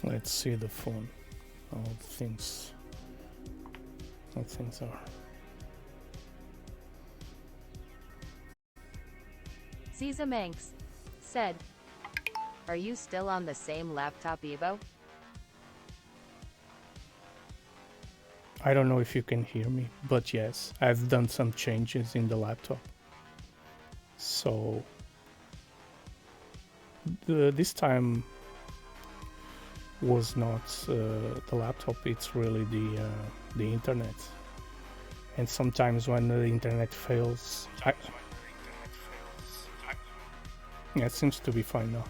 Let's see the phone. How things are. Caesar Manx said, "Are you still on the same laptop, Evo?" I don't know if you can hear me, but yes, I've done some changes in the laptop. So this time was not the laptop, it's really the internet. And sometimes when the internet fails, yeah, it seems to be fine now.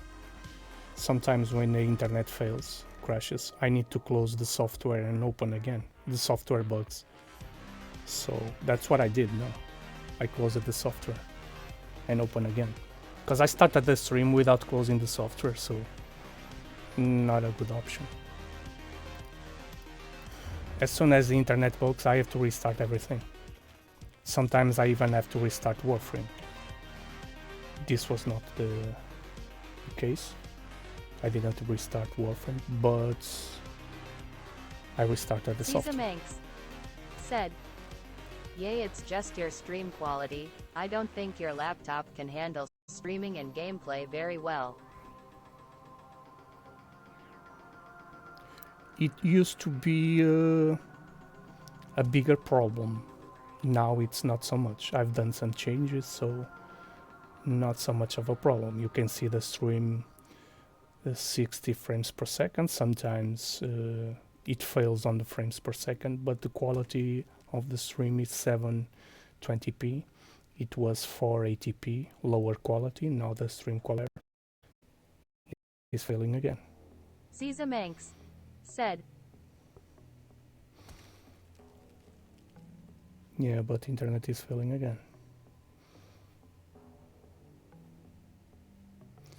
Sometimes when the internet fails, crashes, I need to close the software and open again. The software bugs. So that's what I did now. I closed the software and open again. Because I started the stream without closing the software, so not a good option. As soon as the internet bugs, I have to restart everything. Sometimes I even have to restart Warframe. This was not the case. I didn't restart Warframe, but I restarted the Caesar software. Manx said, "Yay, it's just your stream quality. I don't think your laptop can handle streaming and gameplay very well." It used to be a bigger problem. Now it's not so much. I've done some changes, so not so much of a problem. You can see the stream 60 frames per second. Sometimes it fails on the frames per second, but the quality of the stream is 720p. It was 480p, lower quality. Now the stream quality is failing again. Caesar Manx said, Yeah, but internet is failing again.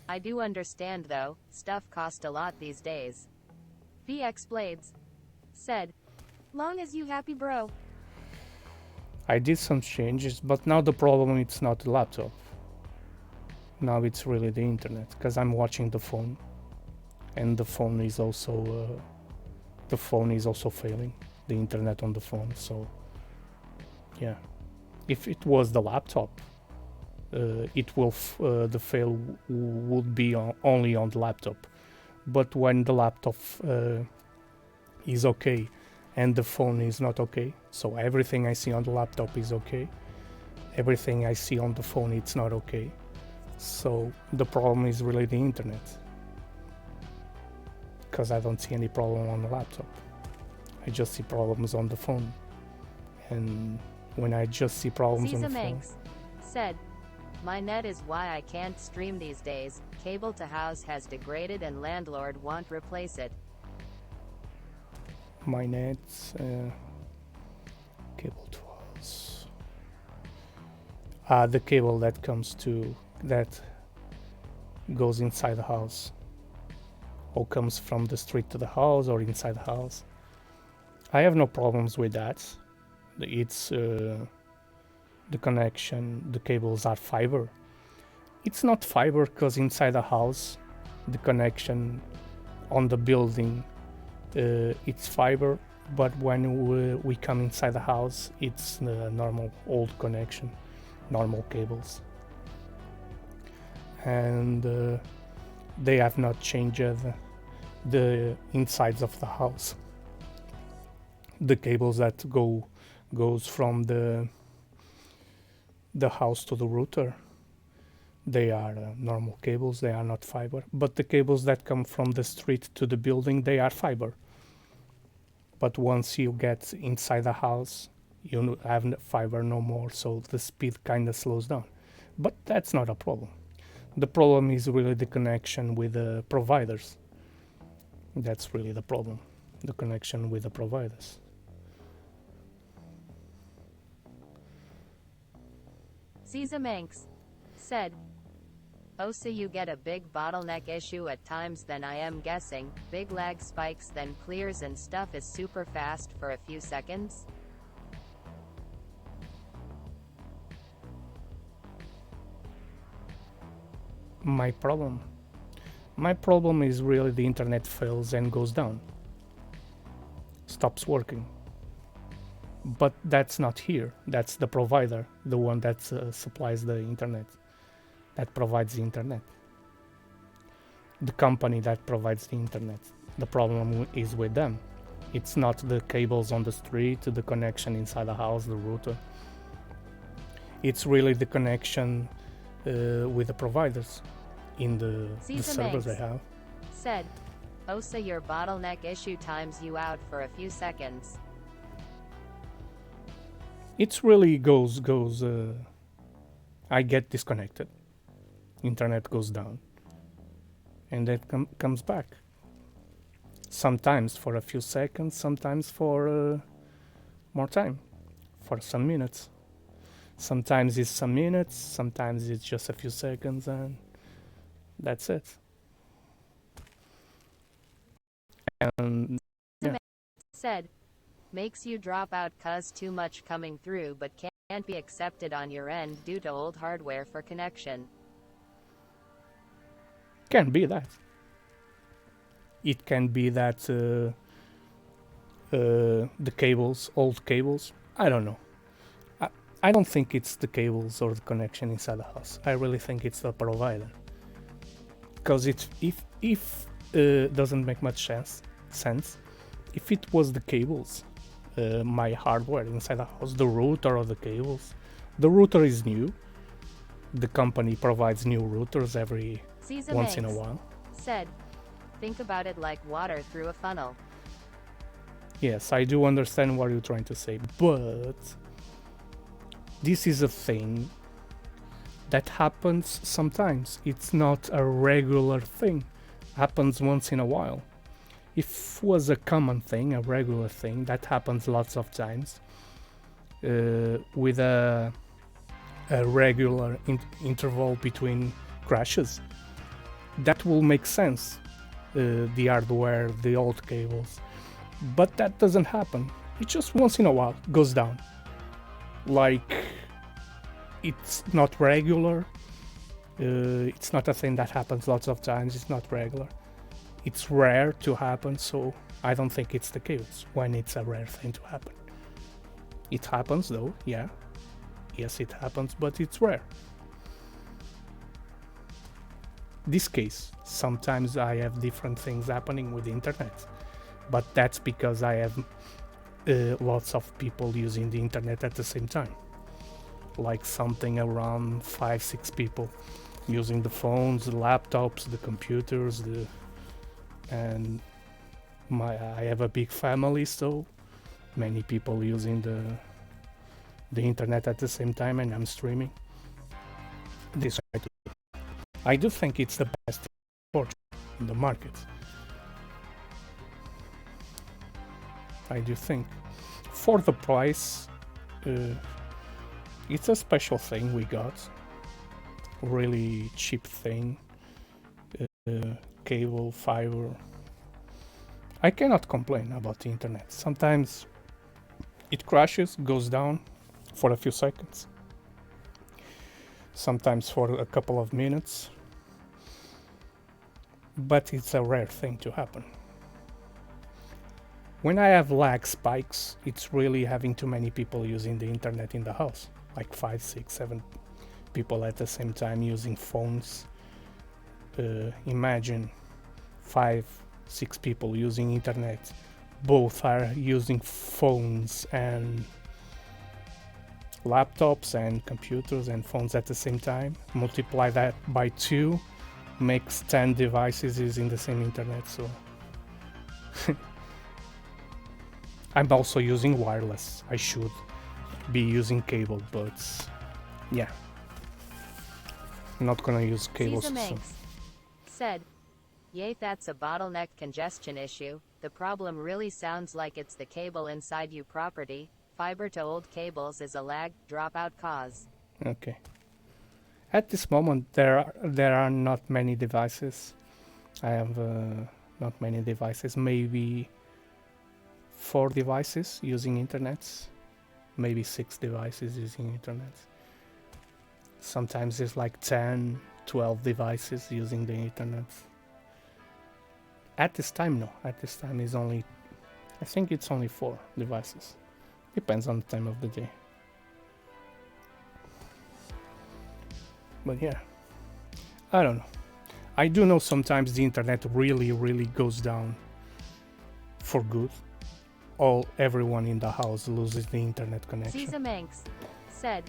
"I do understand though, stuff cost a lot these days." VX Blades said, "Long as you happy, bro." I did some changes, but now the problem it's not the laptop. Now it's really the internet, because I'm watching the phone, and the phone is also failing. The internet on the phone, so yeah. If it was the laptop, the fail would be only on the laptop. But when the laptop is okay and the phone is not okay, so everything I see on the laptop is okay, everything I see on the phone it's not okay, so the problem is really the internet, because I don't see any problem on the laptop. I just see problems on the phone, and when I just see problems on the phone... Manx said, "My net is why I can't stream these days. Cable to house has degraded and landlord won't replace it." My net, cable to house. The cable that goes inside the house, or comes from the street to the house or inside the house. I have no problems with that. It's the connection, the cables are fiber. It's not fiber because inside the house, the connection on the building, it's fiber, but when we come inside the house, it's the normal old connection, normal cables. And they have not changed the insides of the house. The cables that goes from the house to the router, they are normal cables, they are not fiber. But the cables that come from the street to the building, they are fiber. But once you get inside the house, you have fiber no more, so the speed kind of slows down. But that's not a problem. The problem is really the connection with the providers. That's really the problem, the connection with the providers. Caesar Manx said, "Oh, so you get a big bottleneck issue at times then, I am guessing. Big lag spikes then clears and stuff is super fast for a few seconds?" My problem? My problem is really the internet fails and goes down, stops working. But that's not here. That's the provider, the one that supplies the internet, that provides the internet. The company that provides the internet. The problem is with them. It's not the cables on the street, the connection inside the house, the router. It's really the connection with the providers in the servers they have. Said, Osa, your bottleneck issue times you out for a few seconds. It really goes. I get disconnected. Internet goes down, and it comes back. Sometimes for a few seconds, sometimes for more time, for some minutes. Sometimes it's some minutes, sometimes it's just a few seconds, and that's it. And yeah. Said, makes you drop out cause too much coming through but can't be accepted on your end due to old hardware for connection. Can be that. It can be that the cables, old cables, I don't know. I don't think it's the cables or the connection inside the house. I really think it's the provider. Because if doesn't make much sense. If it was the cables, my hardware inside the house, the router or the cables, the router is new. The company provides new routers every once in a while. Said, think about it like water through a funnel. Yes, I do understand what you're trying to say, but this is a thing that happens sometimes. It's not a regular thing. Happens once in a while. If it was a common thing, a regular thing, that happens lots of times with a regular interval between crashes, that will make sense. The hardware, the old cables, but that doesn't happen. It just once in a while goes down. Like, it's not regular. It's not a thing that happens lots of times. It's not regular. It's rare to happen, so I don't think it's the case when it's a rare thing to happen. It happens though, yeah. Yes, it happens, but it's rare. This case, sometimes I have different things happening with the internet, but that's because I have lots of people using the internet at the same time. Like something around 5-6 people using the phones, the laptops, the computers, and I have a big family, so many people using the internet at the same time, and I'm streaming. This I do think it's the best in the market. I do think for the price, it's a special thing we got. Really cheap thing. Cable, fiber. I cannot complain about the internet. Sometimes it crashes, goes down for a few seconds. Sometimes for a couple of minutes. But it's a rare thing to happen. When I have lag spikes, it's really having too many people using the internet in the house. Like 5, 6, 7 people at the same time using phones. Imagine 5, 6 people using internet. Both are using phones and laptops and computers and phones at the same time. Multiply that by 2, makes 10 devices using the same internet. So I'm also using wireless. I should be using cable, but yeah, I'm not gonna use cables. So. Said, yay, that's a bottleneck congestion issue. The problem really sounds like it's the cable inside you property. Fiber to old cables is a lag dropout cause. Okay. At this moment, there are not many devices. I have not many devices. Maybe 4 devices using internet. Maybe 6 devices using internet. Sometimes it's like 10, 12 devices using the internet. At this time, no. At this time is only, I think it's only 4 devices. Depends on the time of the day. But yeah, I don't know. I do know sometimes the internet really goes down for good. Everyone in the house loses the internet connection. Caesar Manx said,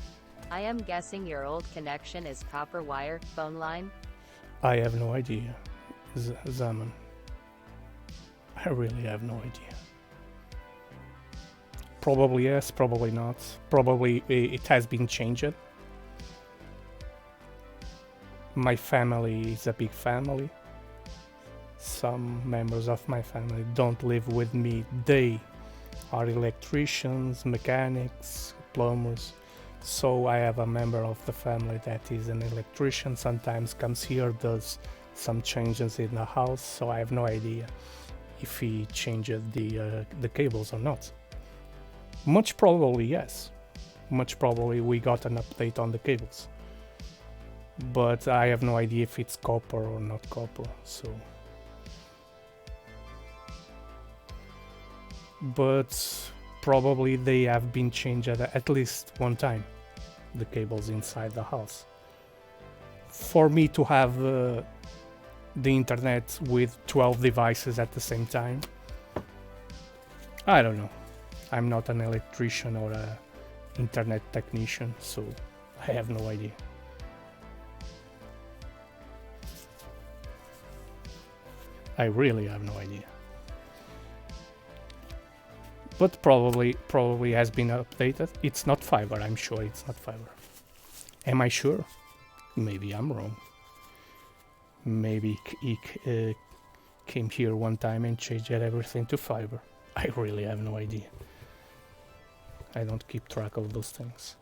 I am guessing your old connection is copper wire, phone line? I have no idea, Zaman. I really have no idea. Probably yes, probably not. Probably it has been changed. My family is a big family. Some members of my family don't live with me. They are electricians, mechanics, plumbers. So I have a member of the family that is an electrician, sometimes comes here, does some changes in the house, so I have no idea if he changes the cables or not. Much probably yes. Much probably we got an update on the cables. But I have no idea if it's copper or not copper, so... But probably they have been changed at least one time, the cables inside the house. For me to have the internet with 12 devices at the same time, I don't know. I'm not an electrician or an internet technician, so I have no idea. I really have no idea. But probably has been updated. It's not fiber, I'm sure it's not fiber. Am I sure? Maybe I'm wrong. Maybe he came here one time and changed everything to fiber. I really have no idea. I don't keep track of those things.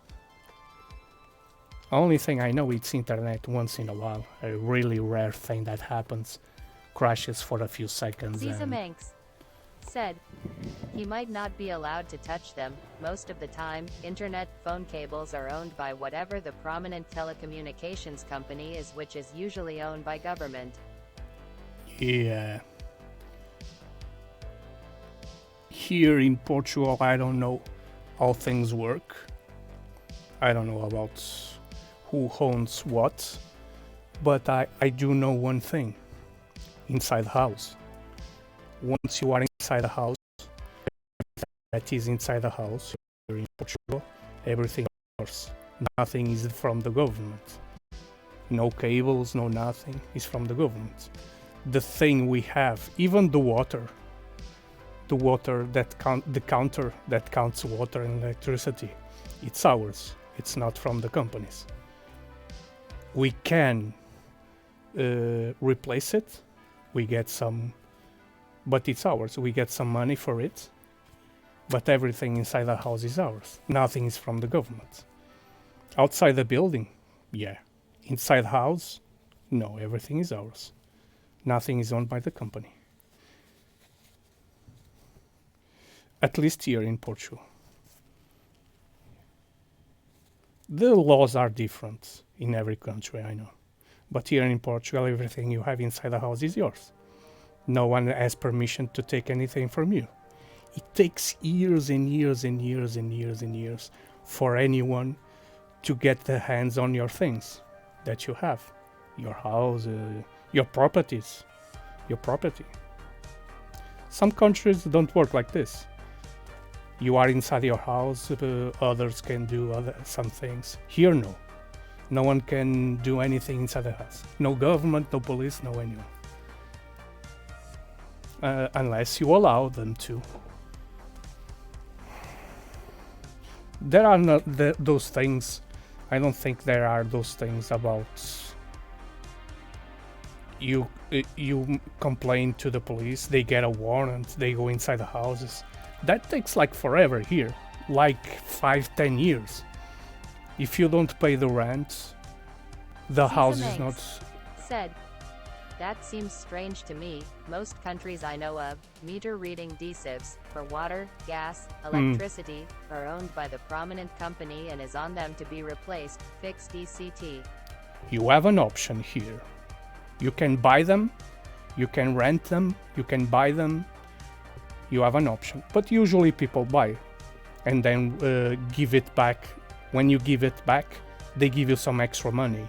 Only thing I know, it's internet once in a while. A really rare thing that happens. Crashes for a few seconds. Caesar Manx said, he might not be allowed to touch them. Most of the time, internet phone cables are owned by whatever the prominent telecommunications company is, which is usually owned by government. Yeah. Here in Portugal, I don't know how things work. I don't know about who owns what, but I do know one thing. Inside the house. Once you are inside the house, that is inside the house, here in Portugal, everything is yours. Nothing is from the government. No cables, no nothing is from the government. The thing we have, even the water that the counter that counts water and electricity, it's ours. It's not from the companies. We can replace it. We get some, but it's ours. We get some money for it, but everything inside the house is ours. Nothing is from the government. Outside the building, yeah. Inside the house, no, everything is ours. Nothing is owned by the company. At least here in Portugal. The laws are different in every country, I know. But here in Portugal, everything you have inside the house is yours. No one has permission to take anything from you. It takes years and years and years and years and years for anyone to get their hands on your things that you have. Your house, your properties, your property. Some countries don't work like this. You are inside your house, others can do some things. Here, no. No one can do anything inside the house. No government, no police, no anyone. Unless you allow them to. There are not those things. I don't think there are those things about you complain to the police, they get a warrant, they go inside the houses. That takes like forever here, like 5-10 years. If you don't pay the rent, the house is not... said, that seems strange to me. Most countries I know of, meter reading DCIFs, for water, gas, electricity, are owned by the prominent company and is on them to be replaced, fixed ECT. You have an option here. You can buy them You can rent them, you can buy them, you have an option. But usually people buy and then give it back. When you give it back, they give you some extra money.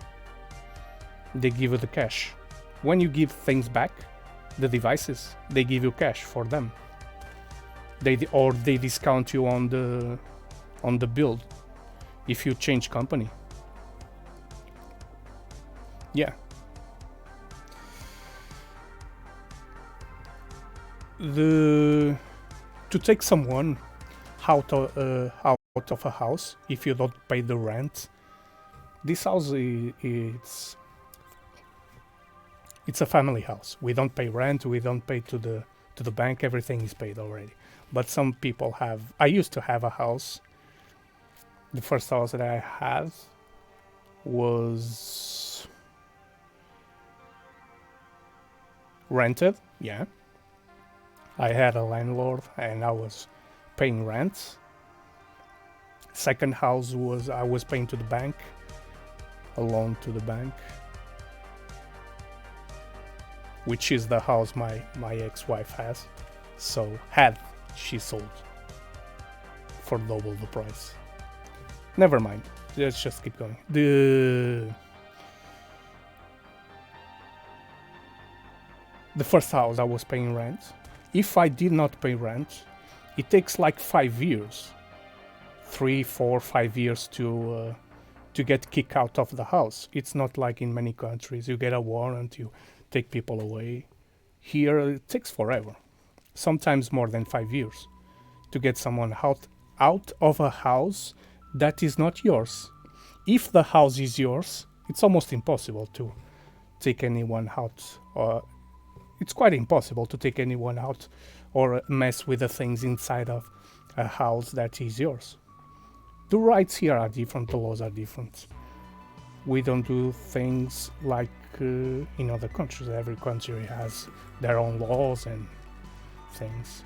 They give you the cash. When you give things back, the devices, they give you cash for them. They discount you on the bill if you change company. Yeah. To take someone out of a house if you don't pay the rent, this house it's a family house. We don't pay rent, we don't pay to the bank, everything is paid already. But some people have. I used to have a house. The first house that I had was rented, yeah. I had a landlord and I was paying rent. Second house was I was paying to the bank, a loan to the bank, which is the house my ex-wife has. So she sold for double the price. Never mind. Let's just keep going. The first house I was paying rent. If I did not pay rent, it takes like 5 years, 3, 4, 5 years to get kicked out of the house. It's not like in many countries. You get a warrant, you take people away. Here it takes forever, sometimes more than 5 years, to get someone out of a house that is not yours. If the house is yours, it's almost impossible to take anyone out. It's quite impossible to take anyone out or mess with the things inside of a house that is yours. The rights here are different, the laws are different. We don't do things like in other countries. Every country has their own laws and things.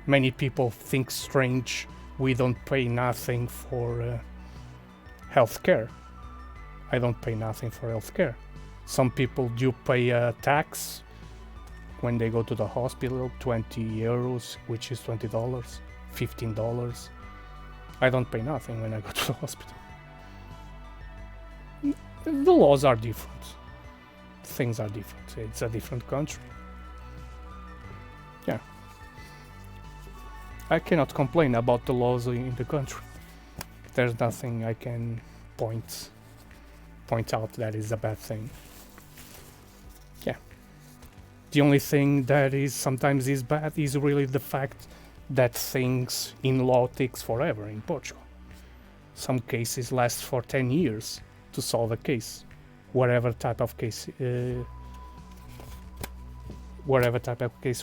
Many people think strange we don't pay nothing for healthcare. I don't pay nothing for healthcare. Some people do pay a tax when they go to the hospital, 20 euros, which is $20, $15. I don't pay nothing when I go to the hospital. The laws are different. Things are different. It's a different country. Yeah. I cannot complain about the laws in the country. There's nothing I can point out that is a bad thing. Yeah. The only thing that is sometimes is bad is really the fact that things in law takes forever in Portugal. Some cases last for 10 years to solve a case, whatever type of case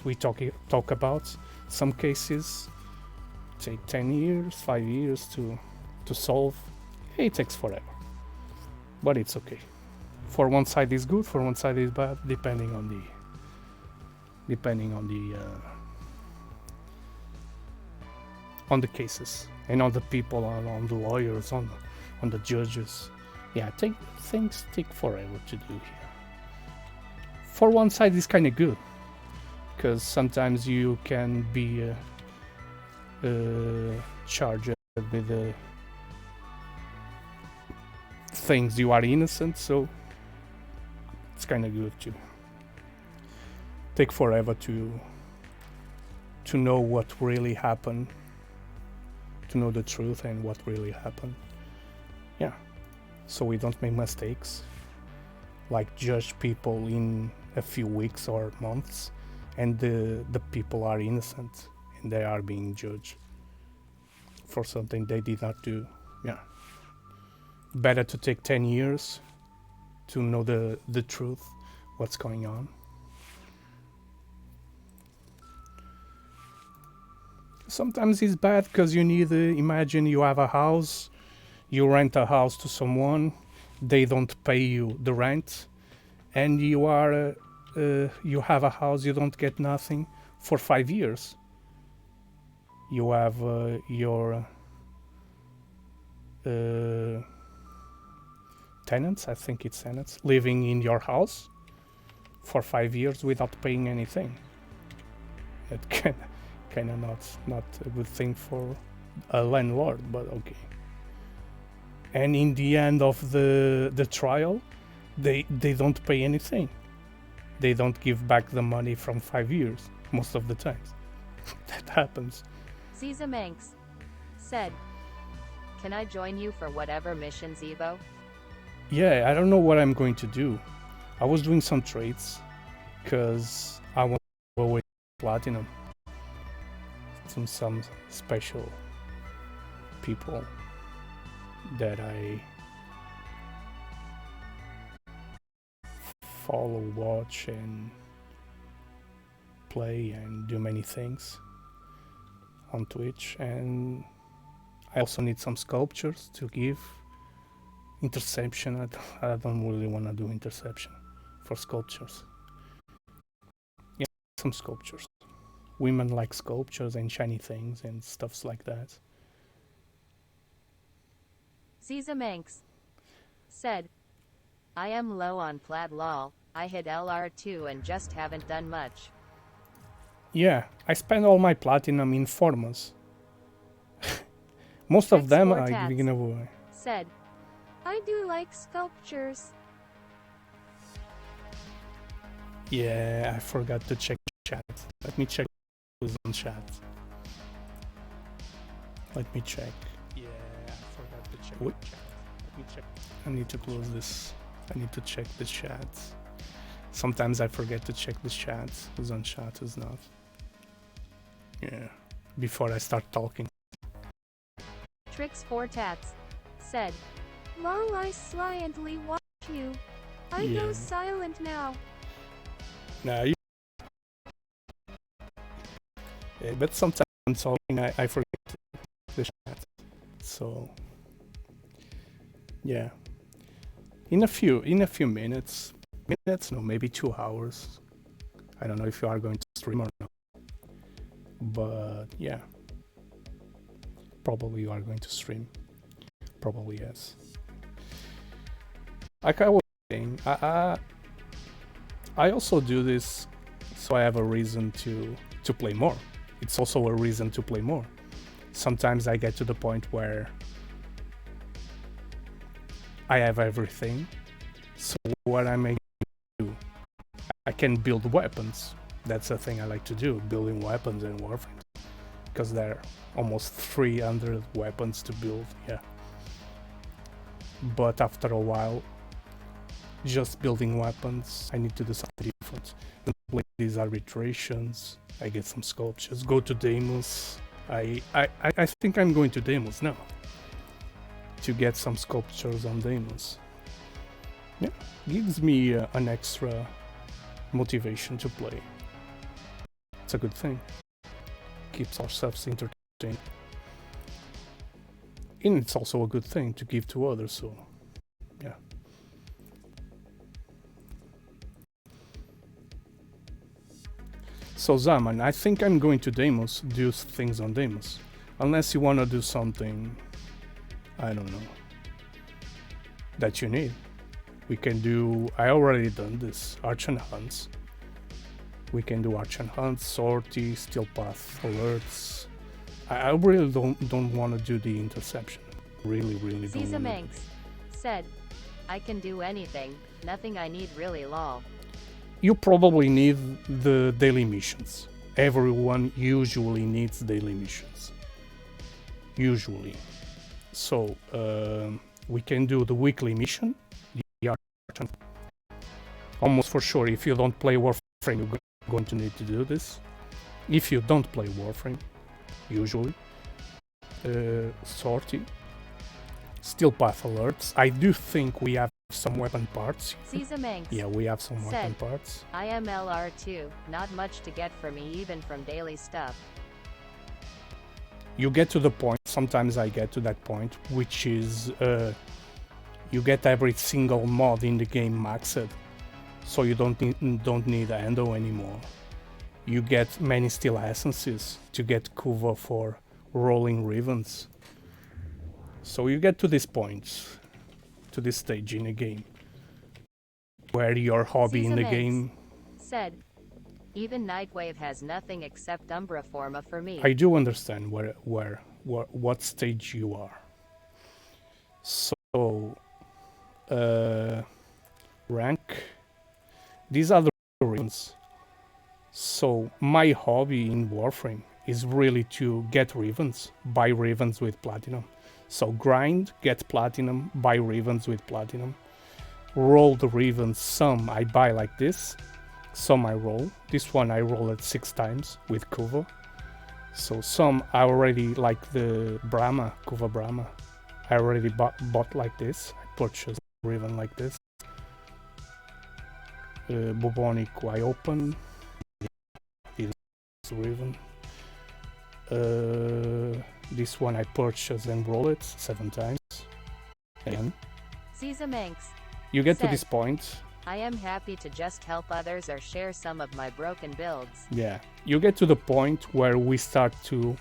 we talk about. Some cases take 10 years, 5 years to solve. It takes forever, but it's okay. For one side is good, for one side is bad, depending on the cases and on the people, on the lawyers, on the judges. Yeah, things take forever to do here. For one side, it's kind of good, because sometimes you can be charged with things you are innocent, so it's kind of good to take forever to know what really happened, to know the truth and what really happened. Yeah, so we don't make mistakes, like judge people in a few weeks or months, and the people are innocent and they are being judged for something they did not do. Yeah, better to take 10 years to know the truth, what's going on. Sometimes it's bad because you need imagine you have a house, you rent a house to someone, they don't pay you the rent, and you have a house, you don't get nothing for 5 years. You have your tenants, I think it's tenants, living in your house, for 5 years without paying anything. That kind of not a good thing for a landlord, but okay. And in the end of the trial, they don't pay anything. They don't give back the money from 5 years most of the times. That happens. Caesar Manx said, "Can I join you for whatever missions, Evo?" Yeah, I don't know what I'm going to do. I was doing some trades because I want to go away platinum. Some special people that I follow, watch, and play and do many things on Twitch. And I also need some sculptures to give. Interception, I don't really want to do interception for sculptures. Yeah, some sculptures. Women like sculptures and shiny things and stuffs like that. Caesar Manx said, "I am low on plat lol. I hit LR2 and just haven't done much." Yeah, I spend all my platinum in formas. Most of them are giving away. Said, "I do like sculptures." Yeah, I forgot to check chat. Let me check who's on chat. Let me check. Yeah, I forgot to check. Wait. Let me check. I need to close this. I need to check the chat. Sometimes I forget to check the chat. Who's on chat, who's not. Yeah, before I start talking. Tricks 4 Tats said, "Lol, I silently watch you. I go silent now." Nah, yeah, but sometimes I'm talking, I forget the chat. So yeah, in a few minutes, no, maybe 2 hours. I don't know if you are going to stream or not, but yeah, probably you are going to stream. Probably yes. Like I was saying, I also do this so I have a reason to play more. It's also a reason to play more. Sometimes I get to the point where I have everything. So what am I going to do? I can build weapons. That's a thing I like to do, building weapons in Warframe. Because there are almost 300 weapons to build, yeah. But after a while, just building weapons, I need to do something different. Play these arbitrations, I get some sculptures, go to demos. I think I'm going to demos now to get some sculptures on demos. Yeah, gives me an extra motivation to play. It's a good thing. Keeps ourselves entertained. And it's also a good thing to give to others, so yeah. So Zaman, I think I'm going to demos, do things on demos. Unless you wanna do something, I don't know, that you need. We can do, I already done this, Arch and Hunts. We can do Arch and Hunts, sortie, steal path alerts. I really don't want to do the interception. Really don't. Caesar Manx said, "I can do anything, nothing I need really lol." You probably need the daily missions. Everyone usually needs daily missions. Usually. So we can do the weekly mission. Almost for sure, if you don't play Warframe, you're going to need to do this. If you don't play Warframe, usually. Sortie. Steal path alerts. I do think we have some weapon parts. Caesar Manx. Yeah, we have some weapon parts. "I am LR2, not much to get for me even from daily stuff." You get to the point, sometimes I get to that point, which is you get every single mod in the game maxed, so you don't need Endo anymore. You get many steel essences to get Kuva for rolling ribbons. So you get to this point, to this stage in a game, where your hobby in the game said, even Nightwave has nothing except Umbra Forma for me. I do understand what stage you are. So, rank. These are the reasons. So my hobby in Warframe is really to get Ravens, buy Ravens with Platinum. So grind, get Platinum, buy Ravens with Platinum. Roll the Ravens, some I buy like this, some I roll. This one I roll it 6 times with Kuva. So some I already like the Brahma, Kuva Brahma. I already bought like this. I purchased Raven like this. Bubonic I open. Raven. This one I purchase and roll it 7 times. Again. Caesar Manx. You get to this point. I am happy to just help others or share some of my broken builds. Yeah. You get to the point where we start to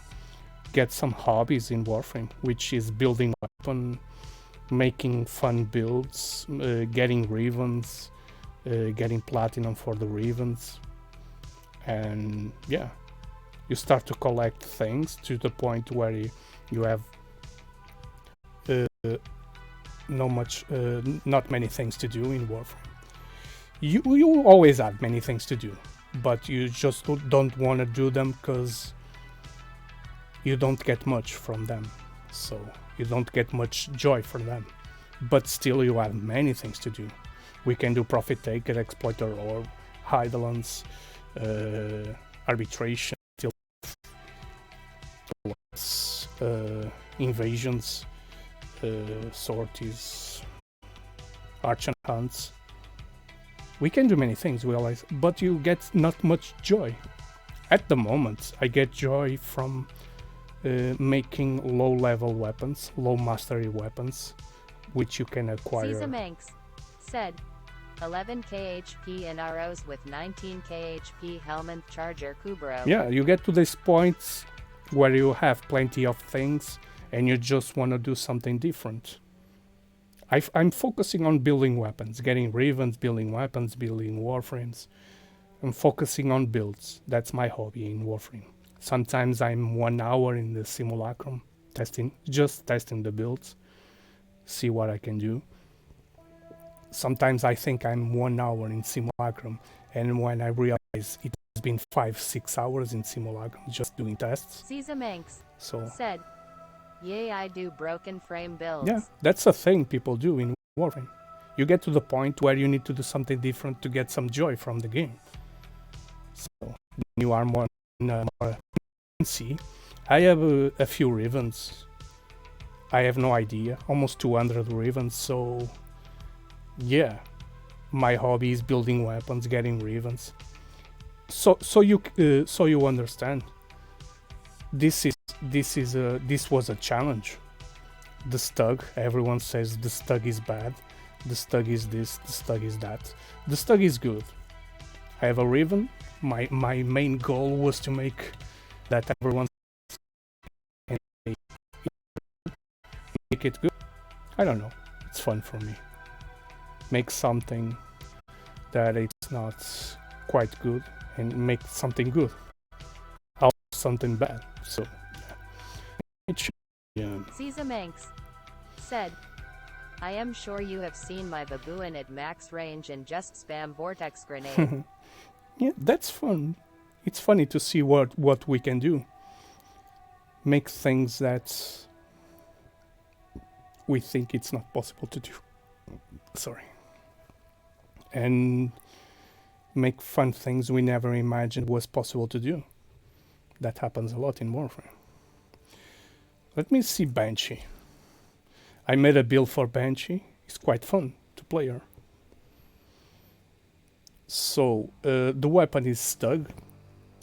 get some hobbies in Warframe, which is building weapon, making fun builds, getting Ravens, getting Platinum for the Ravens. And yeah, you start to collect things to the point where you have not many things to do in Warframe. You always have many things to do, but you just don't want to do them because you don't get much from them. So you don't get much joy from them. But still you have many things to do. We can do Profit Taker, Exploiter Orb, Eidolons, arbitration, invasions, sorties, arch and hunts. We can do many things, but you get not much joy. At the moment, I get joy from making low-level weapons, low mastery weapons, which you can acquire. Caesar Manx said, 11 KHP in arrows with 19 KHP Helminth Charger Kubro. Yeah, you get to these points where you have plenty of things and you just want to do something different. I'm focusing on building weapons, getting Ravens, building weapons, building Warframes. I'm focusing on builds. That's my hobby in Warframe. Sometimes I'm 1 hour in the simulacrum, just testing the builds, see what I can do. Sometimes I think I'm 1 hour in simulacrum, and when I realize it has been 5-6 hours in simulacrum just doing tests. Caesar Manx said, "Yay, I do broken frame builds." Yeah, that's a thing people do in Warframe. You get to the point where you need to do something different to get some joy from the game. So you are more see. I have a few Ravens. I have no idea, almost 200 Ravens. So yeah, my hobby is building weapons, getting Ravens. So you understand. This was a challenge. The Stug, everyone says the Stug is bad. The Stug is this, the Stug is that. The Stug is good. I have a Raven. My main goal was to make that everyone make it good. I don't know. It's fun for me. Make something that it's not quite good and make something good out of something bad. So yeah. Caesar Manx said, "I am sure you have seen my baboon at max range and just spam vortex grenade." Yeah, that's fun. It's funny to see what we can do. Make things that we think it's not possible to do. Sorry. And make fun things we never imagined was possible to do. That happens a lot in Warframe. Let me see Banshee. I made a build for Banshee. It's quite fun to play her. So, the weapon is Stug.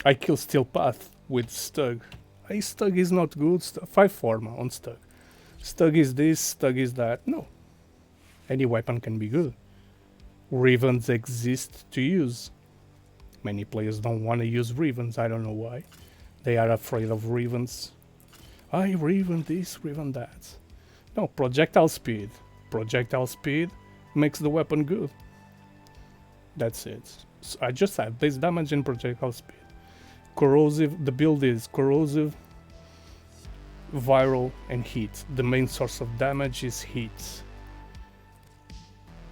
I kill Steel Path with Stug. Stug is not good. 5 Forma on Stug. Stug is this, Stug is that. No. Any weapon can be good. Ravens exist to use. Many players don't want to use Ravens. I don't know why. They are afraid of Ravens. Raven this, Raven that. No, projectile speed. Projectile speed makes the weapon good. That's it. So I just have base damage and projectile speed. Corrosive, the build is corrosive, viral, and heat. The main source of damage is heat.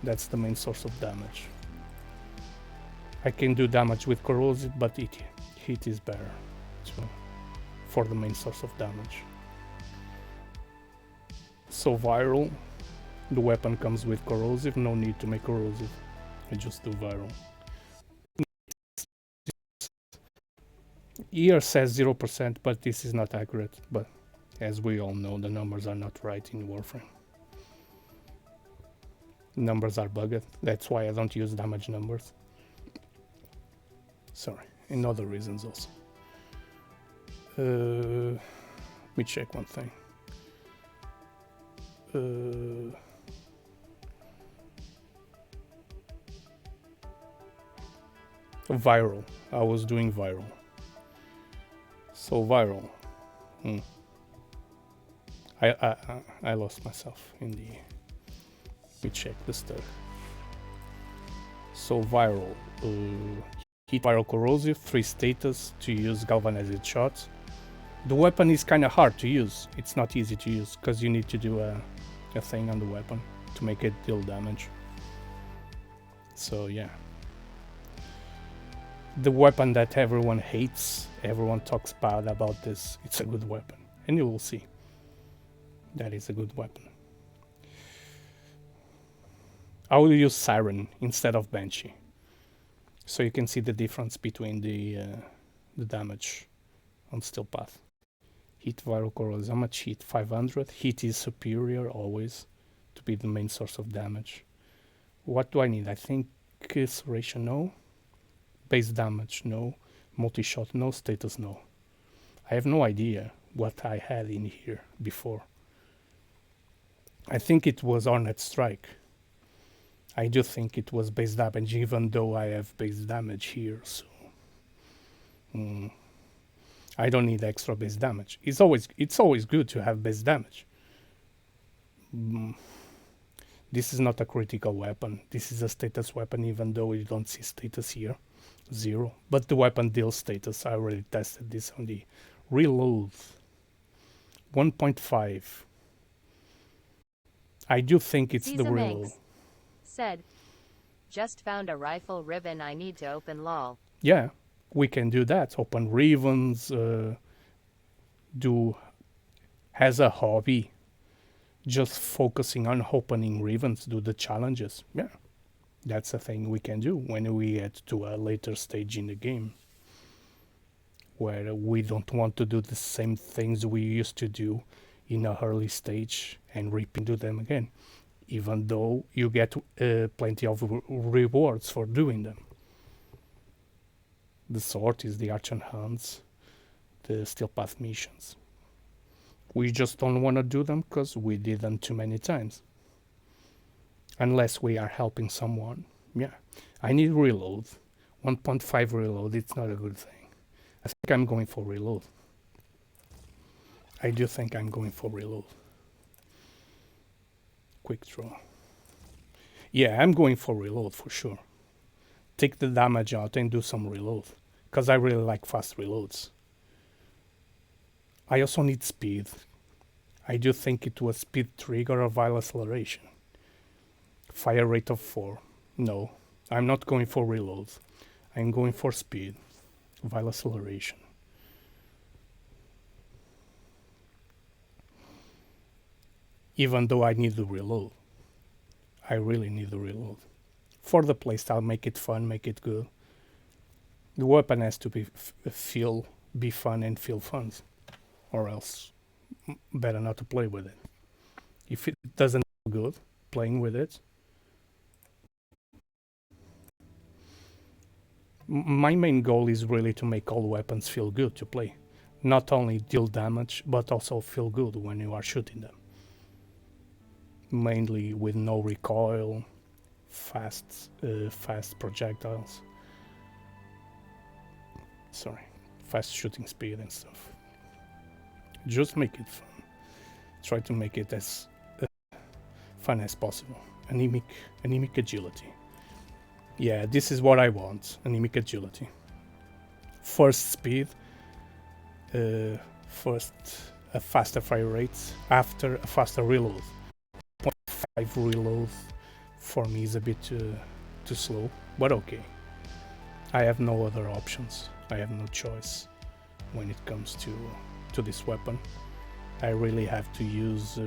That's the main source of damage. I can do damage with corrosive, but heat is better for the main source of damage. So viral, the weapon comes with corrosive, no need to make corrosive. I just do viral. Here says 0%, but this is not accurate. But as we all know, the numbers are not right in Warframe. Numbers are bugged. That's why I don't use damage numbers. Sorry, and other reasons also. Let me check one thing. Viral. I was doing viral. So viral. I lost myself in the. Let me check the stuff. So viral. Heat, viral, corrosive, 3 status to use galvanized shots. The weapon is kind of hard to use. It's not easy to use because you need to do a thing on the weapon to make it deal damage. So yeah. The weapon that everyone hates, everyone talks bad about this, it's a good weapon. And you will see. That is a good weapon. I will use Siren instead of Banshee. So you can see the difference between the damage on Steel Path. Heat, viral, corrosive. How much heat? 500. Heat is superior always to be the main source of damage. What do I need? I think acceleration, no. Base damage, no. Multi-shot, no. Status, no. I have no idea what I had in here before. I think it was Hornet Strike. I do think it was base damage, even though I have base damage here, so I don't need extra base damage. It's always good to have base damage. This is not a critical weapon. This is a status weapon, even though you don't see status here, 0. But the weapon deals status. I already tested this on the reload. 1.5. I do think it's the reload. Said, just found a rifle ribbon I need to open lol. Yeah, we can do that. Open ribbons, do as a hobby, just focusing on opening ribbons, do the challenges. Yeah, that's a thing we can do when we get to a later stage in the game, where we don't want to do the same things we used to do in a early stage and repeat do them again. Even though you get plenty of rewards for doing them. The sort is the Arch and Hunts, the Steel Path missions. We just don't want to do them because we did them too many times. Unless we are helping someone. Yeah, I need reload. 1.5 reload, it's not a good thing. I think I'm going for reload. I do think I'm going for reload. Quick draw. Yeah, I'm going for reload for sure. Take the damage out and do some reload. Because I really like fast reloads. I also need speed. I do think it was speed trigger or viral acceleration. Fire rate of 4. No, I'm not going for reload. I'm going for speed. Viral acceleration. Even though I need to reload. I really need to reload. For the playstyle, make it fun, make it good. The weapon has to be fun and feel fun. Or else, better not to play with it. If it doesn't feel good, playing with it. My main goal is really to make all weapons feel good to play. Not only deal damage, but also feel good when you are shooting them. Mainly with no recoil, fast projectiles. Sorry, fast shooting speed and stuff. Just make it fun. Try to make it as fun as possible. Anemic agility. Yeah, this is what I want. Anemic agility. First speed. First a faster fire rate. After a faster reload. 0.5 reload for me is a bit too slow. But okay. I have no other options. I have no choice when it comes to this weapon. I really have to use...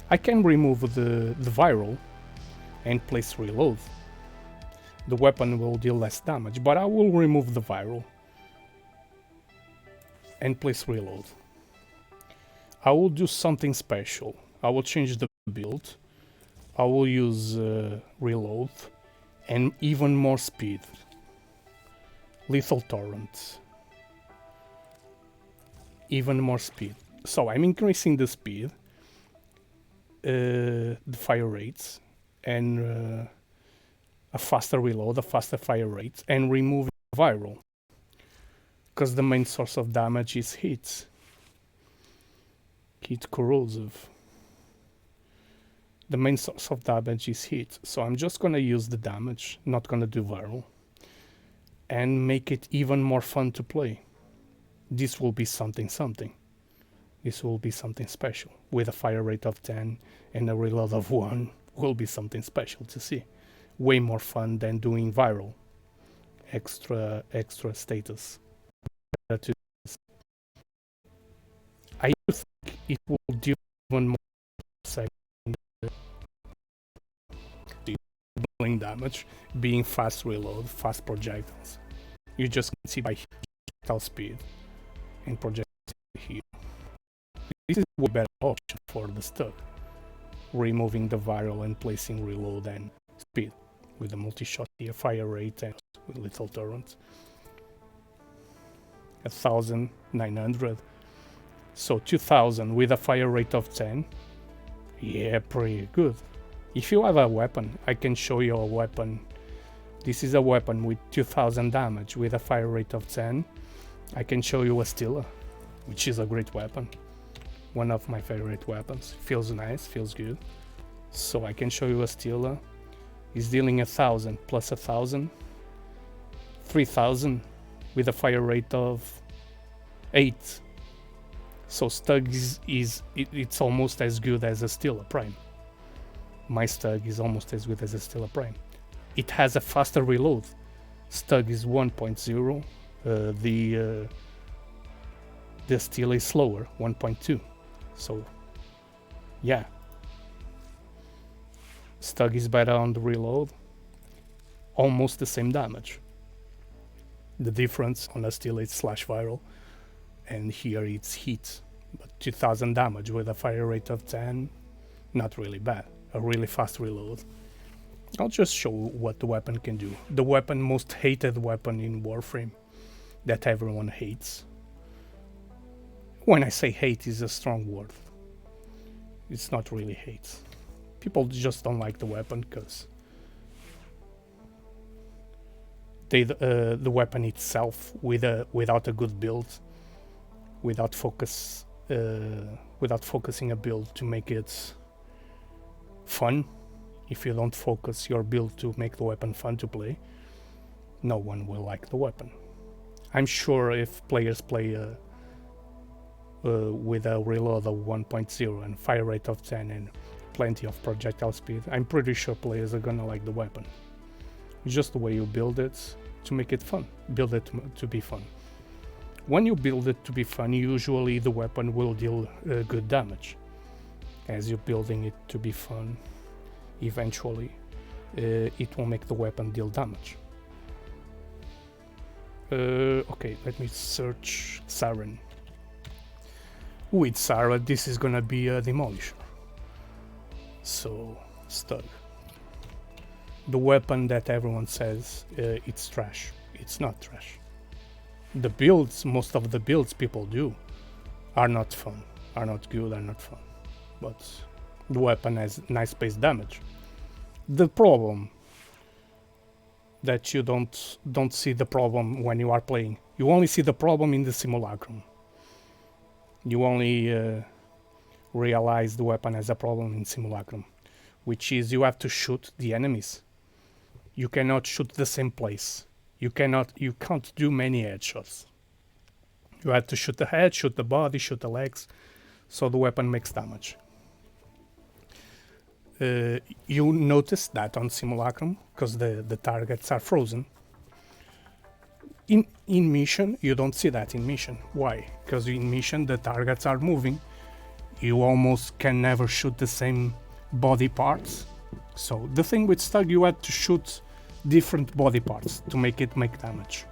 I can remove the viral and place reload. The weapon will deal less damage, but I will remove the viral and place reload. I will do something special. I will change the build. I will use reload and even more speed. Lethal torrent. Even more speed. So I'm increasing the speed, the fire rates, and a faster reload, a faster fire rate, and removing viral. Because the main source of damage is heat. Heat corrosive. The main source of damage is heat. So I'm just gonna use the damage, not gonna do viral. And make it even more fun to play. This will be something. This will be something special. With a fire rate of 10 and a reload of 1 will be something special to see. Way more fun than doing viral. Extra status. I think it will do even more dealing damage, being fast reload, fast projectiles. You just can see by projectile speed and projectile here. This is a better option for the stug. Removing the viral and placing reload and speed with a multi-shot here, fire rate and with lethal torrent. 1900. So 2000 with a fire rate of 10. Yeah, pretty good. If you have a weapon, I can show you a weapon. This is a weapon with 2000 damage with a fire rate of 10. I can show you a Stilla, which is a great weapon. One of my favorite weapons. Feels nice, feels good. So I can show you a Stilla. Is dealing 1000 plus 1000. 3000 with a fire rate of 8. So Stug it's almost as good as a Stilla Prime. My Stug is almost as good as a Stilla Prime. It has a faster reload. Stug is 1.0. The Stilla is slower, 1.2. So yeah. Stug is better on the reload. Almost the same damage. The difference on a Stilla is slash viral. And here it's heat. But 2000 damage with a fire rate of 10. Not really bad. A really fast reload. I'll just show what the weapon can do. The weapon, most hated weapon in Warframe. That everyone hates. When I say hate is a strong word. It's not really hate. People just don't like the weapon because the weapon itself without a good build, without focusing a build to make it fun. If you don't focus your build to make the weapon fun to play, no one will like the weapon. I'm sure if players play with a reload of 1.0 and fire rate of 10 and plenty of projectile speed, I'm pretty sure players are gonna like the weapon. It's just the way you build it to make it fun. Build it to be fun. When you build it to be fun, usually the weapon will deal good damage. As you're building it to be fun, eventually it will make the weapon deal damage. Okay, let me search Siren. With Siren, this is gonna be a Demolisher. So, Stug. The weapon that everyone says it's trash. It's not trash. The builds, most of the builds people do, are not fun, are not good, are not fun. But the weapon has nice base damage. The problem that you don't see the problem when you are playing. You only see the problem in the simulacrum. You only realize the weapon has a problem in simulacrum, which is you have to shoot the enemies. you cannot shoot the same place. You can't do many headshots. You have to shoot the head, shoot the body, shoot the legs, so the weapon makes damage. You notice that on Simulacrum, because the targets are frozen. In mission, you don't see that in mission. Why? Because in mission, the targets are moving. You almost can never shoot the same body parts. So the thing with Stug, you had to shoot different body parts to make it make damage.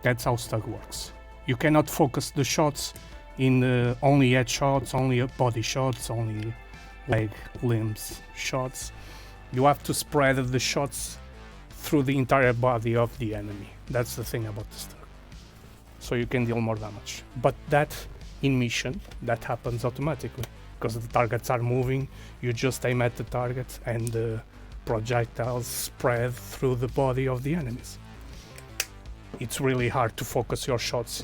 That's how Stug works. You cannot focus the shots in only head shots, only body shots, only leg, limbs shots. You have to spread the shots through the entire body of the enemy. That's the thing about the Stug. So you can deal more damage. But that in mission, that happens automatically. Because the targets are moving, you just aim at the target and the projectiles spread through the body of the enemies. It's really hard to focus your shots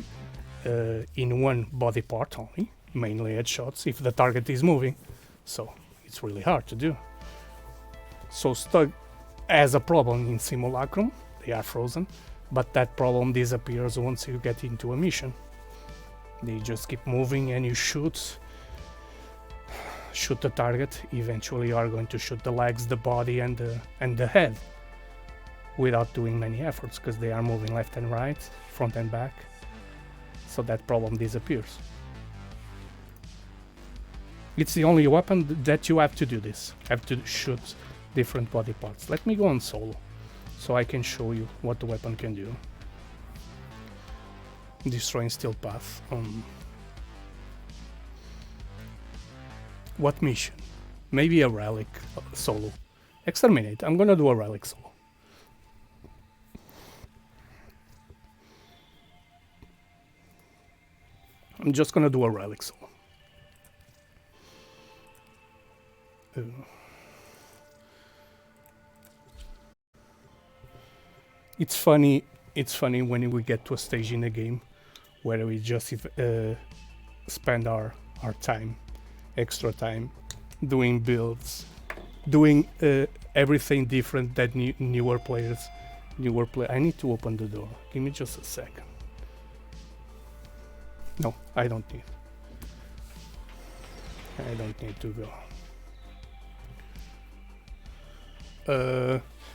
in one body part only, mainly headshots, if the target is moving. So it's really hard to do. So Stug has a problem in Simulacrum, they are frozen, but that problem disappears once you get into a mission. They just keep moving and you shoot the target. Eventually you are going to shoot the legs, the body and the head without doing many efforts because they are moving left and right, front and back. So that problem disappears. It's the only weapon that you have to do this. Have to shoot different body parts. Let me go on solo so I can show you what the weapon can do. Destroying steel path. What mission? Maybe a relic solo. Exterminate. I'm gonna do a relic solo. I'm just gonna do a relic solo. It's funny when we get to a stage in the game where we just spend our time, extra time, doing builds, doing everything different that newer players. I need to open the door. Give me just a second. No, I don't need. I don't need to go.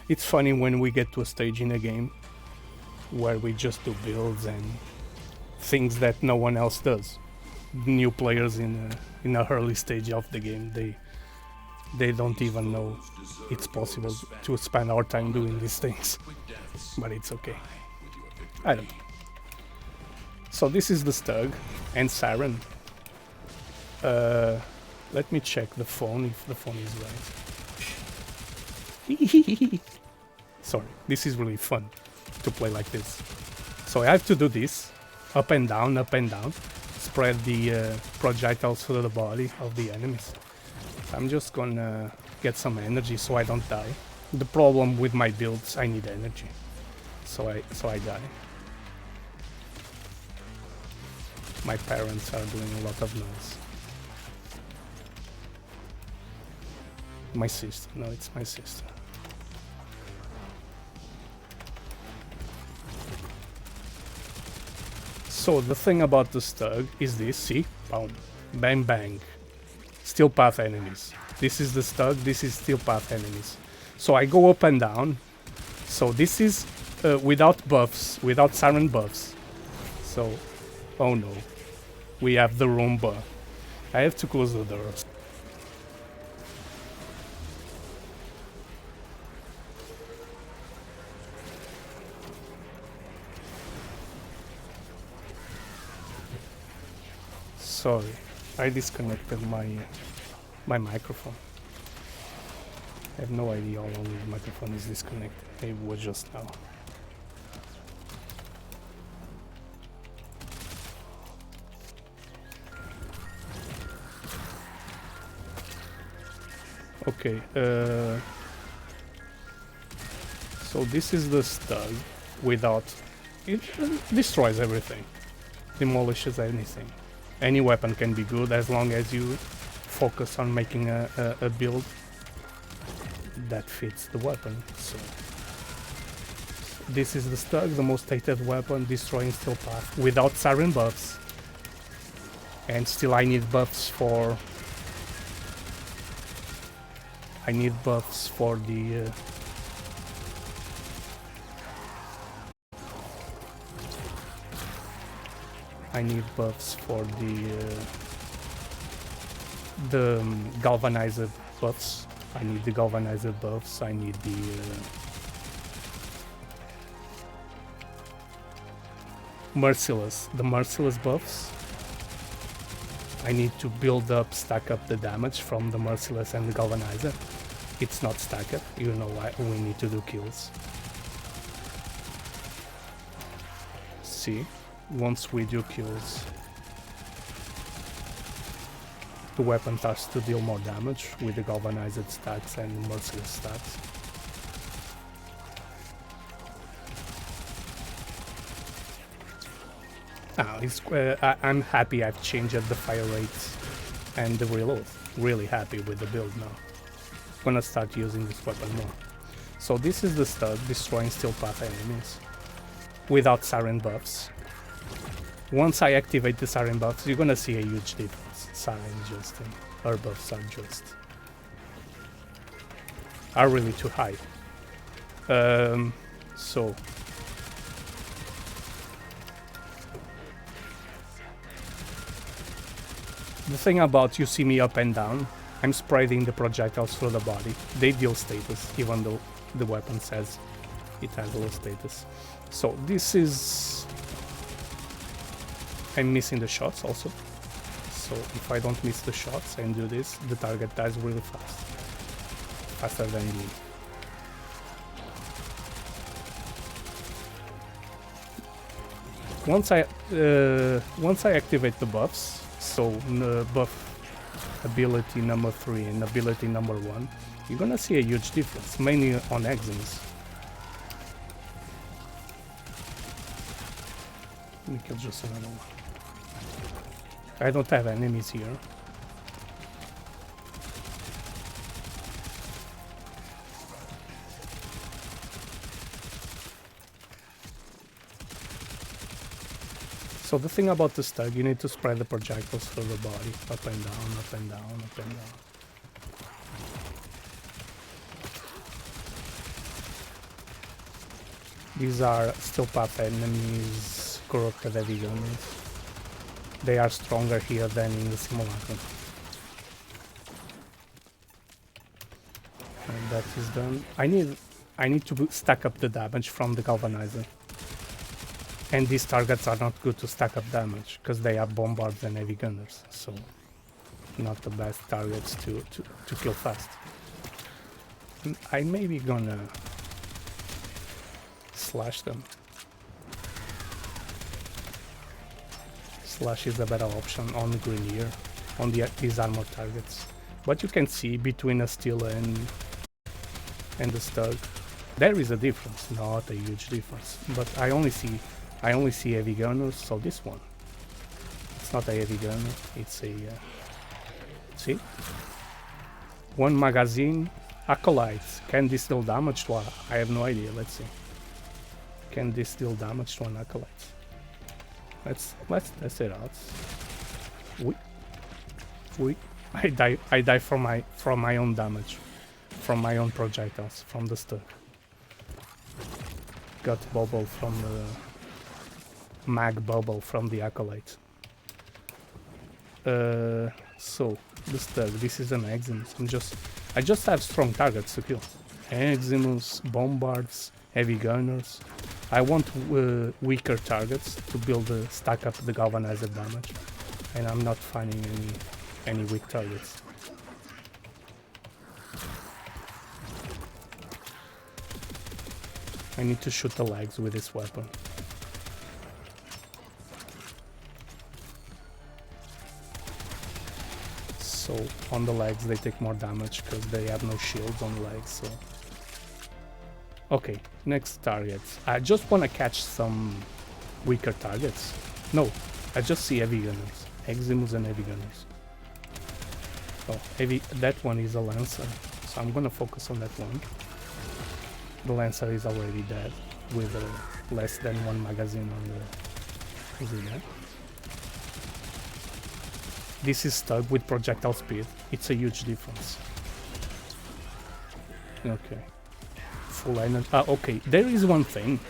It's funny when we get to a stage in a game where we just do builds and things that no one else does. New players in a early stage of the game, they don't even know it's possible to spend our time doing these things. But it's okay. I don't know. So this is the Stug and Siren. Let me check the phone if the phone is right. Sorry, this is really fun to play like this. So I have to do this, up and down, spread the projectiles through the body of the enemies. I'm just gonna get some energy so I don't die. The problem with my builds, I need energy, so I die. My parents are doing a lot of noise. My sister, no, it's my sister. So the thing about the Stug is this, see? Boom, bang bang. Steel path enemies. This is the Stug, this is steel path enemies. So I go up and down. So this is without buffs, without siren buffs. So, oh no. We have the Roomba. I have to close the door. Sorry, I disconnected my microphone. I have no idea how long the microphone is disconnected. It was just now. Okay, so this is the Stug without... It destroys everything, demolishes anything. Any weapon can be good as long as you focus on making a build that fits the weapon. So This is the Stug, the most hated weapon, destroying steel path without siren buffs. And still I need buffs for... I need buffs for the... I need buffs for the galvanized buffs. I need the galvanized buffs. I need the merciless. The merciless buffs. I need to build up, stack up the damage from the merciless and the galvanizer. It's not stacked. You know why we need to do kills. See, once we do kills, the weapon starts to deal more damage with the galvanized stacks and merciless stacks. I'm happy I've changed the fire rates and the reload. Really happy with the build now. Gonna start using this weapon more. So this is the Stug, destroying steel path enemies without siren buffs. Once I activate the siren buffs, you're gonna see a huge difference. Siren just and her buffs are really too high. So the thing about you see me up and down, I'm spreading the projectiles through the body. They deal status, even though the weapon says it has low status. So this is... I'm missing the shots also. So if I don't miss the shots and do this, the target dies really fast. Faster than me. Once I activate the buffs, so buff ability number 3 and ability number 1, you're gonna see a huge difference, mainly on Eximus. Let me kill just another one. I don't have enemies here. So the thing about the Stug, you need to spread the projectiles through the body, up and down, up and down, up and down. These are steel path enemies, corrupted heavy guns. They are stronger here than in the simulacrum. And that is done. I need to stack up the damage from the galvanizer. And these targets are not good to stack up damage, because they are bombards and heavy gunners, so not the best targets to kill fast. I may be gonna slash them. Slash is a better option on the Grenier, on these armor targets. But you can see between a steel and the Stug, there is a difference, not a huge difference. But I only see heavy gunners, so this one, it's not a heavy gunner, it's a, see? One magazine, acolytes. Can this deal damage to I have no idea, let's see. Can this deal damage to an acolyte? Let's test it out. I die from my own damage, from my own projectiles, from the Stug. Got bubble from the mag bubble from the acolyte. So the Stug, this is an Eximus. I just have strong targets to kill. Eximus, bombards, heavy gunners. I want weaker targets to stack up the galvanized damage, and I'm not finding any weak targets. I need to shoot the legs with this weapon. So on the legs they take more damage because they have no shields on the legs. So okay, next targets. I just want to catch some weaker targets. No, I just see heavy gunners, Eximus and heavy gunners. Oh, that one is a Lancer, so I'm gonna focus on that one. The Lancer is already dead. with less than one magazine on the Zilla. This is Stug with projectile speed. It's a huge difference. Okay. Full energy. Okay, there is one thing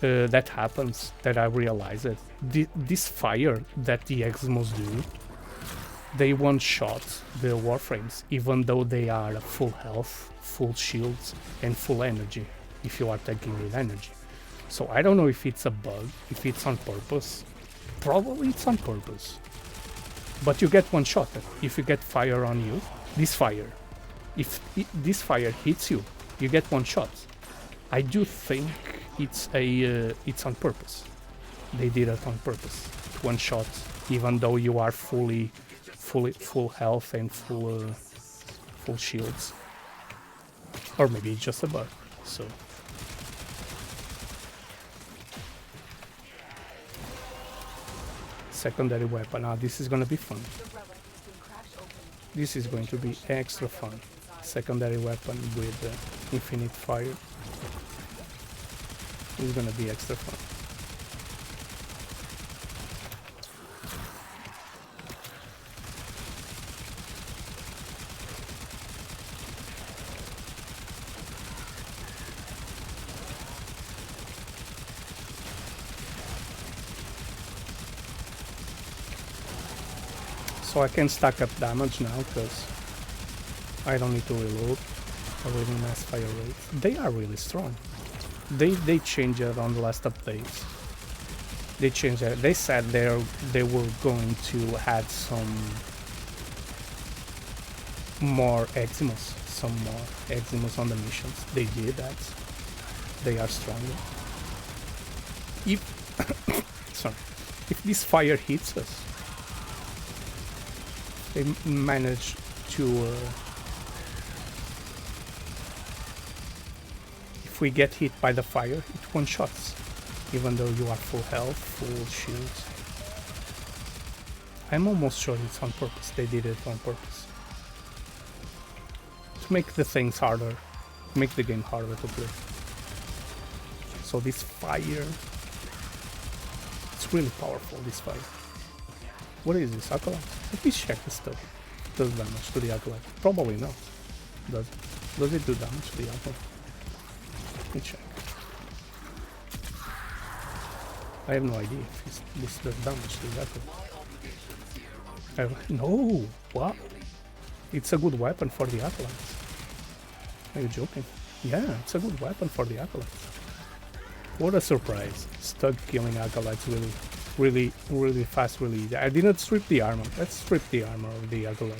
that happens that I realized. This fire that the Exmos do, they one-shot the warframes, even though they are full health, full shields, and full energy, if you are taking with energy. So I don't know if it's a bug, if it's on purpose. Probably it's on purpose. But you get one-shotted. If you get fire on you, this fire, this fire hits you, you get one shot. I do think it's on purpose. They did it on purpose. One shot, even though you are full health and full shields. Or maybe it's just a bug. So secondary weapon. This is gonna be fun. This is going to be extra fun. Secondary weapon with infinite fire. It's gonna be extra fun. So I can stack up damage now because I don't need to reload. A really nice fire rate. They are really strong. They changed it on the last updates. They changed it. They said they were going to add some more Eximos. Some more Eximos on the missions. They did that. They are stronger. If sorry, if this fire hits us, they manage to if we get hit by the fire, it one-shots, even though you are full health, full shields. I'm almost sure it's on purpose. They did it on purpose to make the things harder, make the game harder to play. So this fire, it's really powerful, this fire. What is this, Acolyte? Let me check this stuff. Does damage to the Acolyte? Probably not. Does it do damage to the Acolyte? Let me check. I have no idea if this does damage to the Acolyte. No! What? It's a good weapon for the Acolytes. Are you joking? Yeah, it's a good weapon for the Acolytes. What a surprise. Stug killing Acolytes really fast, really easy. I didn't strip the armor. Let's strip the armor of the Acolyte.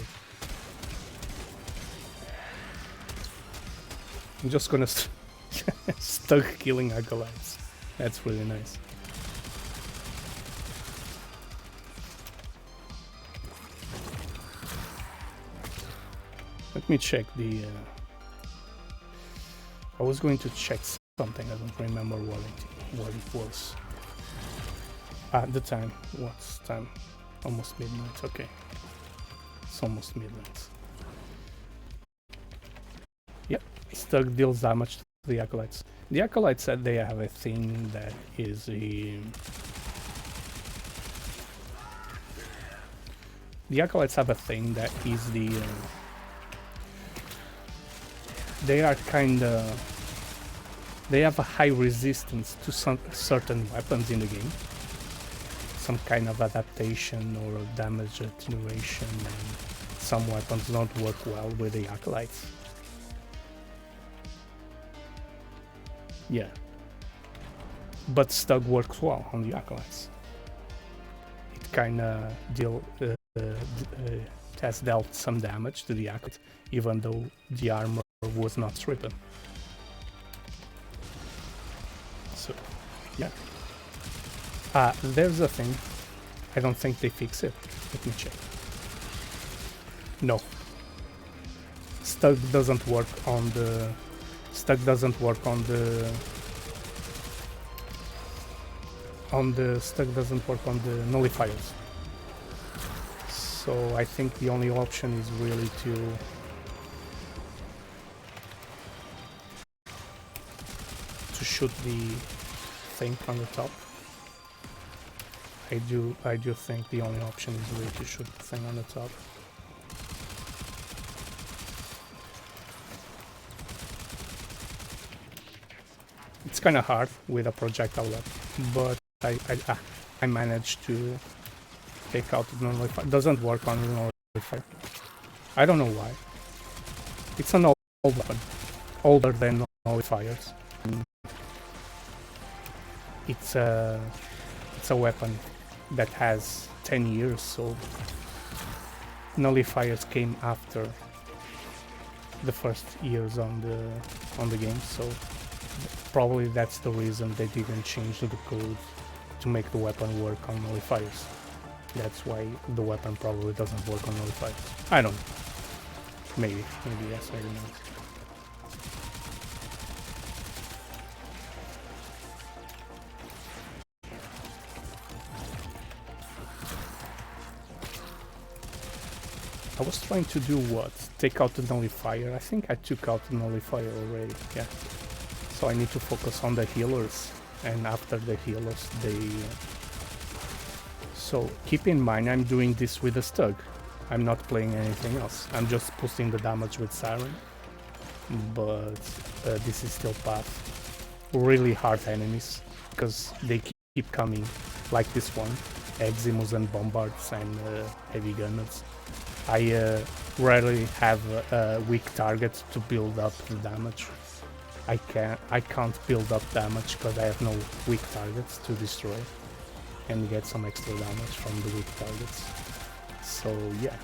I'm just gonna Stug killing Acolytes. That's really nice. Let me check the... I was going to check something, I don't remember what it was. The time. What's time? Almost midnight, okay. It's almost midnight. Yep, Stug deals damage to the Acolytes. The Acolytes said they have a thing that is a... The Acolytes have a thing that is the... they are kinda... They have a high resistance to some certain weapons in the game. Some kind of adaptation or damage attenuation, and some weapons don't work well with the Acolytes. Yeah. But Stug works well on the Acolytes. It kinda has dealt some damage to the Acolytes, even though the armor was not stripped. So, yeah. There's a thing. I don't think they fix it. Let me check. No. Stug doesn't work on the... Stug doesn't work on the... Stug doesn't work on the nullifiers. So I think the only option is really to to shoot the thing on the top. I do think the only option is really to shoot the thing on the top. It's kind of hard with a projectile weapon, but I managed to take out the nullifier. Doesn't work on the nullifier. I don't know why. It's an old weapon, older than nullifiers. It's a weapon that has 10 years, so nullifiers came after the first years on the game, so probably that's the reason they didn't change the code to make the weapon work on nullifiers. That's why the weapon probably doesn't work on nullifiers. I don't know. Maybe yes, I don't know. I was trying to do what? Take out the nullifier. I think I took out the nullifier already, yeah. So I need to focus on the healers, and after the healers they... So keep in mind I'm doing this with a Stug. I'm not playing anything else. I'm just boosting the damage with Siren. But this is still path. Really hard enemies, because they keep coming, like this one. Eximus and Bombards and heavy gunners. I rarely have a weak target to build up the damage. I can't build up damage because I have no weak targets to destroy and get some extra damage from the weak targets. So yeah,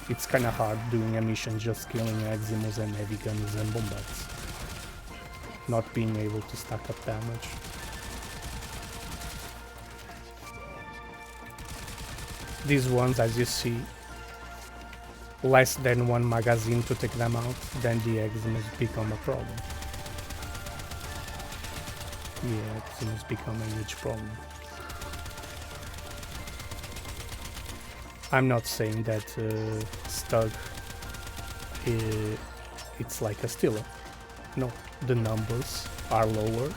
it's kind of hard doing a mission just killing Eximus and heavy gunners and Bombards, not being able to stack up damage. These ones, as you see, less than one magazine to take them out, then the Eximus become a problem. Yeah, Eximus become a huge problem. I'm not saying that Stug it's like a Stealer. No, the numbers are lower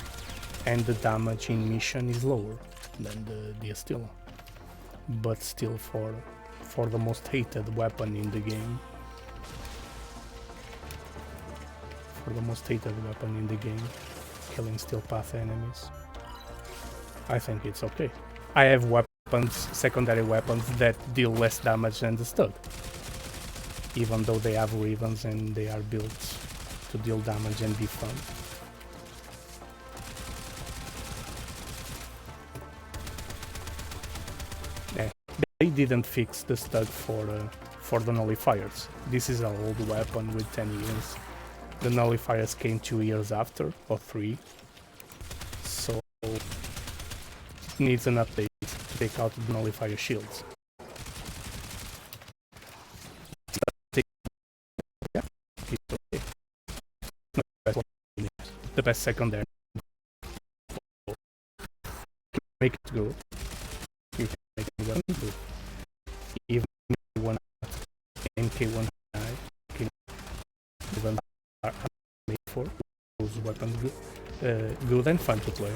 and the damage in mission is lower than the Stealer. But still, for the most hated weapon in the game, killing steel path enemies, I think it's okay. I have weapons, secondary weapons, that deal less damage than the Stug, even though they have weapons and they are built to deal damage and be fun. They didn't fix the Stug for the nullifiers. This is an old weapon with 10 years. The nullifiers came 2 years after, or 3. So it needs an update to take out the nullifier shields. The best secondary. Make it good. You can make it well good. Even one MK1 even are made for those weapons good and fun to play.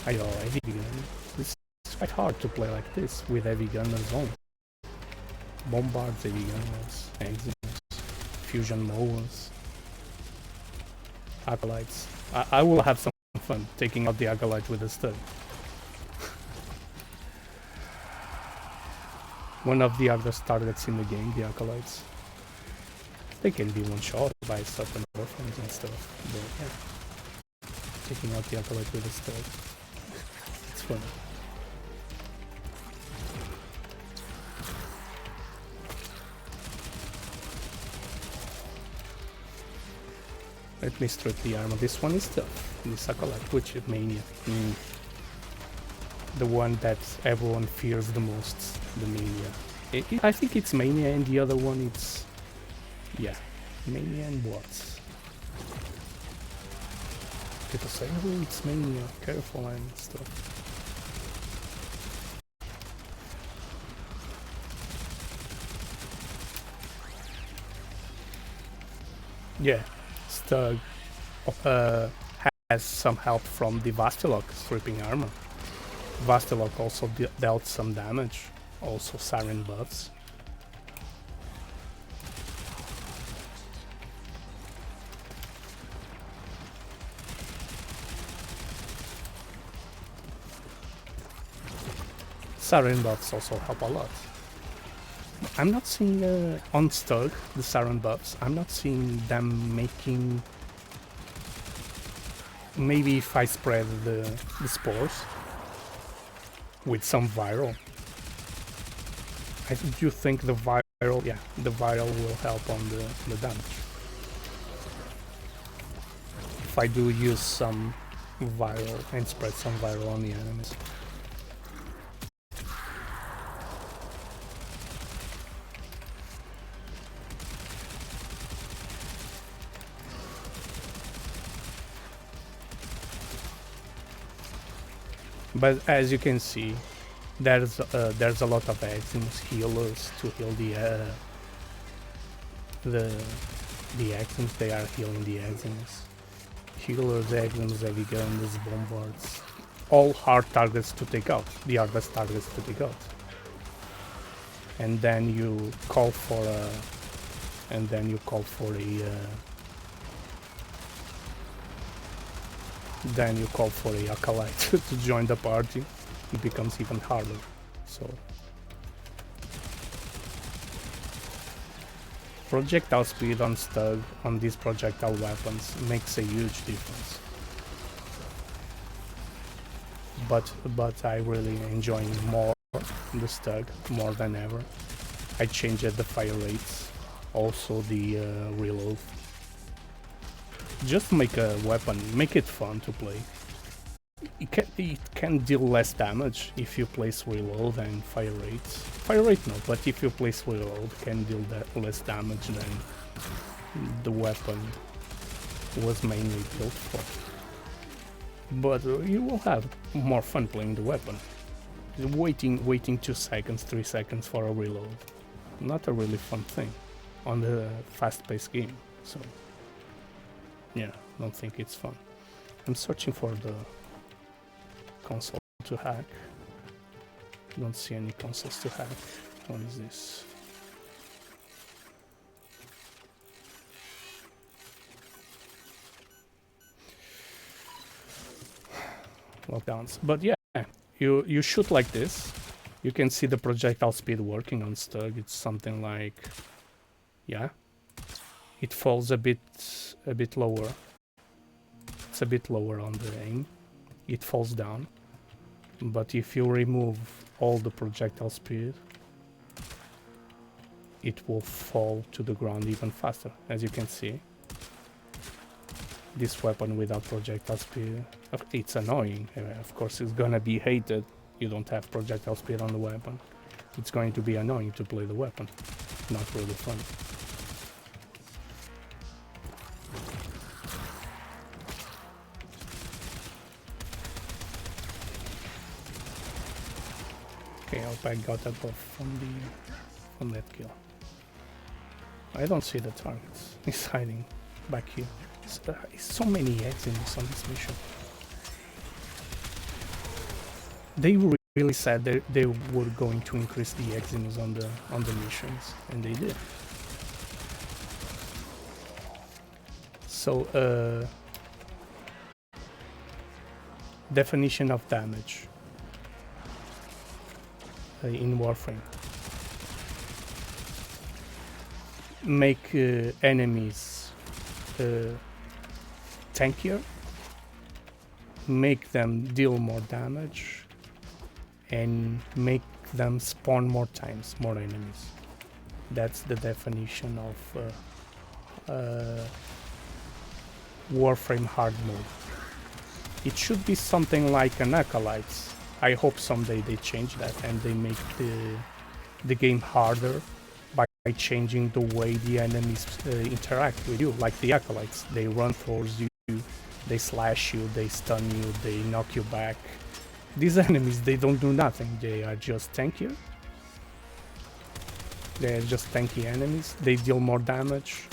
I know heavy gun. It's quite hard to play like this with heavy gunners on. Bombards, heavy gunners, Eximus, fusion mowers, acolytes. I will have some fun taking out the acolyte with a Stug. One of the hardest targets in the game, the acolytes. They can be one-shot by certain warframes and stuff, but yeah. Taking out the acolyte with a Stug. It's fun. Let me strip the armor. This one is tough. This acolyte, which is Mania. The one that everyone fears the most, the Mania. I think it's Mania, and the other one it's... yeah, Mania and what? People say, oh, it's Mania, careful and stuff. Yeah, Stug uh, has some help from the Vastilok stripping armor. Vastilok also dealt some damage, also siren buffs. Siren buffs also help a lot. I'm not seeing on Stug, the siren buffs, I'm not seeing them making... Maybe if I spread the spores with some viral. I do think the viral, yeah, the viral will help on the damage. If I do use some viral and spread some viral on the enemies. But as you can see, there's a lot of Axims healers to heal the Axims. They are healing the Axims. Healers, Axims, heavy guns, bombards, all hard targets to take out. The hardest targets to take out. And then you call for a, then you call for a acolyte to join the party. It becomes even harder. So projectile speed on Stug on these projectile weapons makes a huge difference. But I really enjoy more the Stug more than ever. I changed the fire rates, also the reload. Just make a weapon, make it fun to play. It can deal less damage if you place reload and fire rates. Fire rate no, but if you place reload, can deal less damage than the weapon was mainly built for. But you will have more fun playing the weapon. Waiting 2 seconds, 3 seconds for a reload. Not a really fun thing on the fast-paced game. So yeah, don't think it's fun. I'm searching for the console to hack. Don't see any consoles to hack. What is this? Lockdowns. But yeah, you shoot like this. You can see the projectile speed working on Stug. It's something like, yeah, it falls a bit lower. It's a bit lower on the aim. It falls down. But if you remove all the projectile speed, it will fall to the ground even faster. As you can see, this weapon without projectile speed, it's annoying. Of course, it's gonna be hated. You don't have projectile speed on the weapon. It's going to be annoying to play the weapon. Not really fun. Okay, I hope I got a buff from that kill. I don't see the targets. He's hiding back here. So many exiles on this mission. They really said they were going to increase the exiles on the missions, and they did. So definition of damage in Warframe. Make enemies tankier, make them deal more damage, and make them spawn more times, more enemies. That's the definition of Warframe hard mode. It should be something like an Acolytes. I hope someday they change that and they make the game harder by changing the way the enemies interact with you, like the Acolytes. They run towards you, they slash you, they stun you, they knock you back. These enemies, they don't do nothing, they are just tankier. They are just tanky enemies, they deal more damage,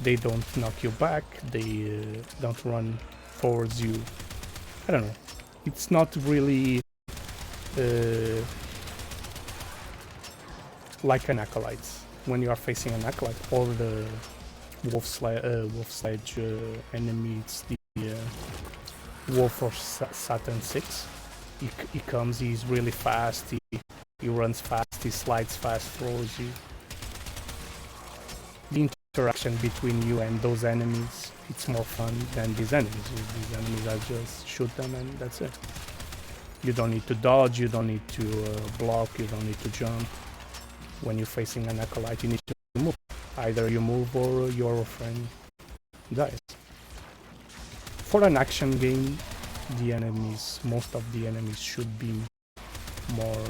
They don't knock you back, they don't run towards you. I don't know. It's not really like an acolyte. When you are facing an acolyte or the wolf sledge enemy, it's the wolf or Saturn 6. He comes, he's really fast, he runs fast, he slides fast, throws you. The interaction between you and those enemies, it's more fun than these enemies. These enemies are just shoot them and that's it. You don't need to dodge, you don't need to block, you don't need to jump. When you're facing an acolyte, you need to move. Either you move or your friend dies. For an action game, the enemies, most of the enemies should be more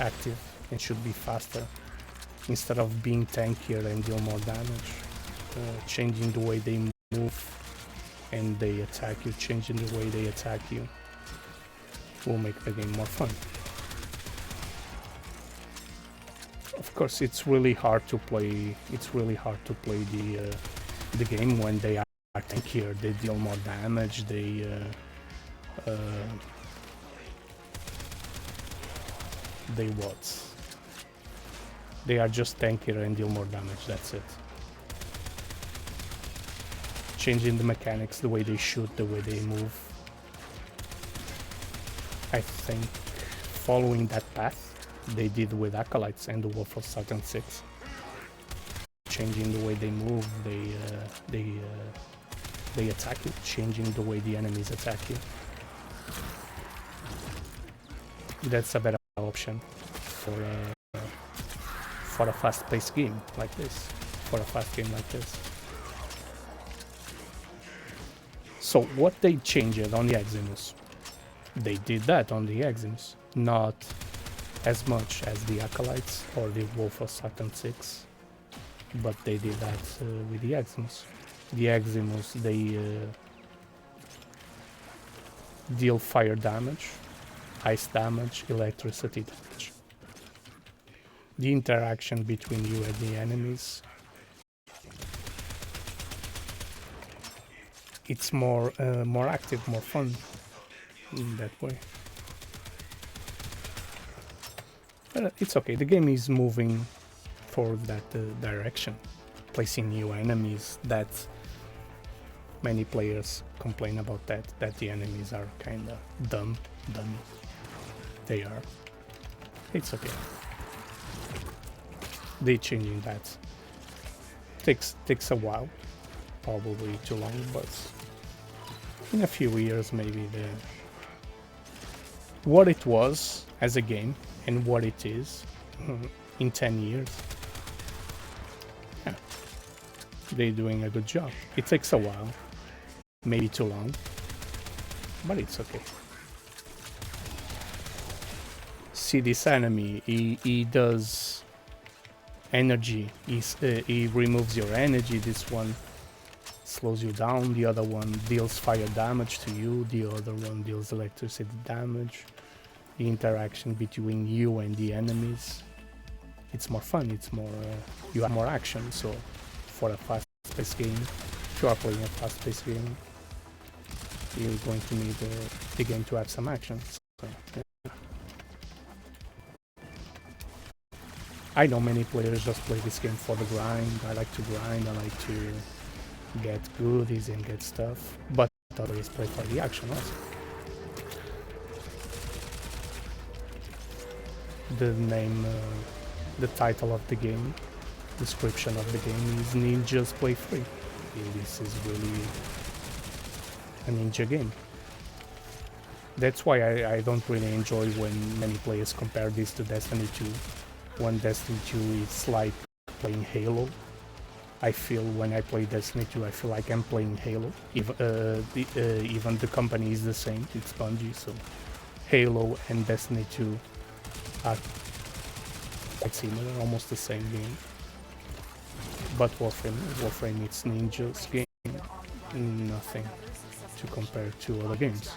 active and should be faster. Instead of being tankier and deal more damage, changing the way they move and they attack you, changing the way they attack you will make the game more fun. Of course, it's really hard to play. It's really hard to play the game when they are tankier. They deal more damage. They what? They are just tankier and deal more damage, that's it. Changing the mechanics, the way they shoot, the way they move. I think following that path they did with Acolytes and the Wolf of Saturn 6. Changing the way they move, they attack you, changing the way the enemies attack you. That's a better option for a fast-paced game like this, for a fast game like this. So what they changed on the Eximus? They did that on the Eximus, not as much as the Acolytes or the Wolf of Saturn 6, but they did that with the Eximus. The Eximus, they deal fire damage, ice damage, electricity damage. The interaction between you and the enemies, it's more active, more fun in that way. But it's okay, the game is moving toward that direction, placing new enemies. That many players complain about that the enemies are kinda dummy. They are. It's okay. They changing that. Takes a while, probably too long, but in a few years maybe what it was as a game and what it is in 10 years. Yeah, they're doing a good job. It takes a while, maybe too long, but it's okay. See this enemy, he does energy, he removes your energy. This one slows you down, the other one deals fire damage to you, the other one deals electricity damage. The interaction between you and the enemies, it's more fun, it's more you have more action. So for a fast-paced game, if you are playing a fast-paced game, you're going to need the game to have some action. So, yeah. I know many players just play this game for the grind. I like to grind, I like to get goodies and get stuff, but others play for the action also. The name, the title of the game, description of the game is Ninjas Play Free. This is really a ninja game. That's why I don't really enjoy when many players compare this to Destiny 2. When Destiny 2 is like playing Halo. I feel when I play Destiny 2, I feel like I'm playing Halo. Even the company is the same, it's Bungie, so Halo and Destiny 2 are quite similar, almost the same game. But Warframe, it's Ninja's game, nothing to compare to other games.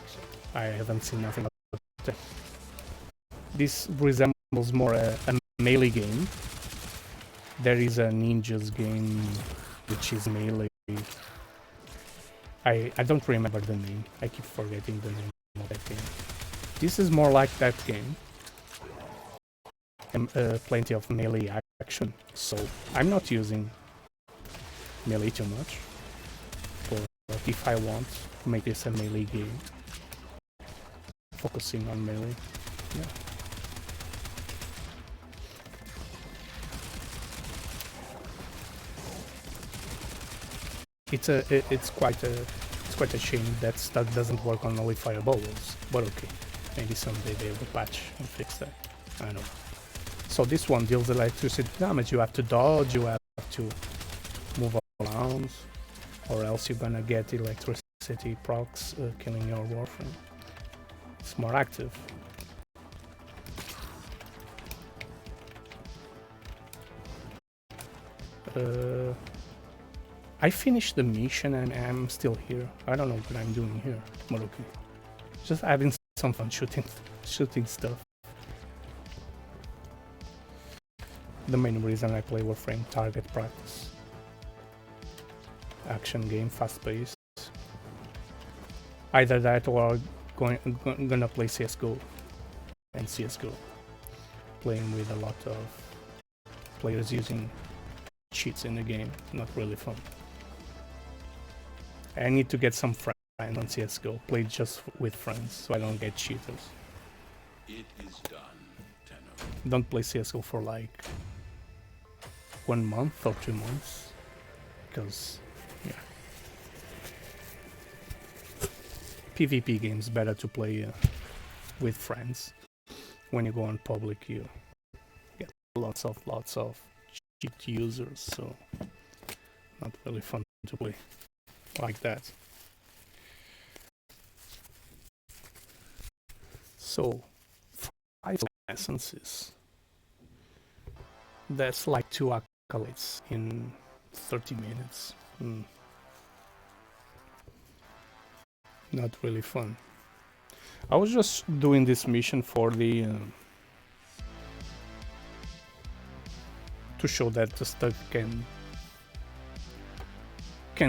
I haven't seen nothing about that. This resembles more a melee game. There is a Ninja's game which is melee. I don't remember the name. I keep forgetting the name of that game. This is more like that game. And plenty of melee action. So I'm not using melee too much. But if I want to make this a melee game, focusing on melee, yeah. It's quite a shame that stuff doesn't work on only fireballs, but okay, maybe someday they will patch and fix that. I don't know. So this one deals electricity damage. You have to dodge, you have to move around, or else you're gonna get electricity procs killing your warframe. It's more active. I finished the mission and I'm still here. I don't know what I'm doing here, but okay. Just having some fun shooting stuff. The main reason I play Warframe, target practice. Action game, fast paced. Either that or gonna play CSGO. And CSGO. Playing with a lot of players using cheats in the game. Not really fun. I need to get some friends on CSGO. Play just with friends so I don't get cheaters. It is done, Tenno. Don't play CSGO for like 1 month or 2 months. Because, yeah. PvP games better to play with friends. When you go on public, you get lots of cheat users, so not really fun to play like that. So 5 essences. That's like 2 acolytes in 30 minutes. Not really fun. I was just doing this mission for the to show that the stuff can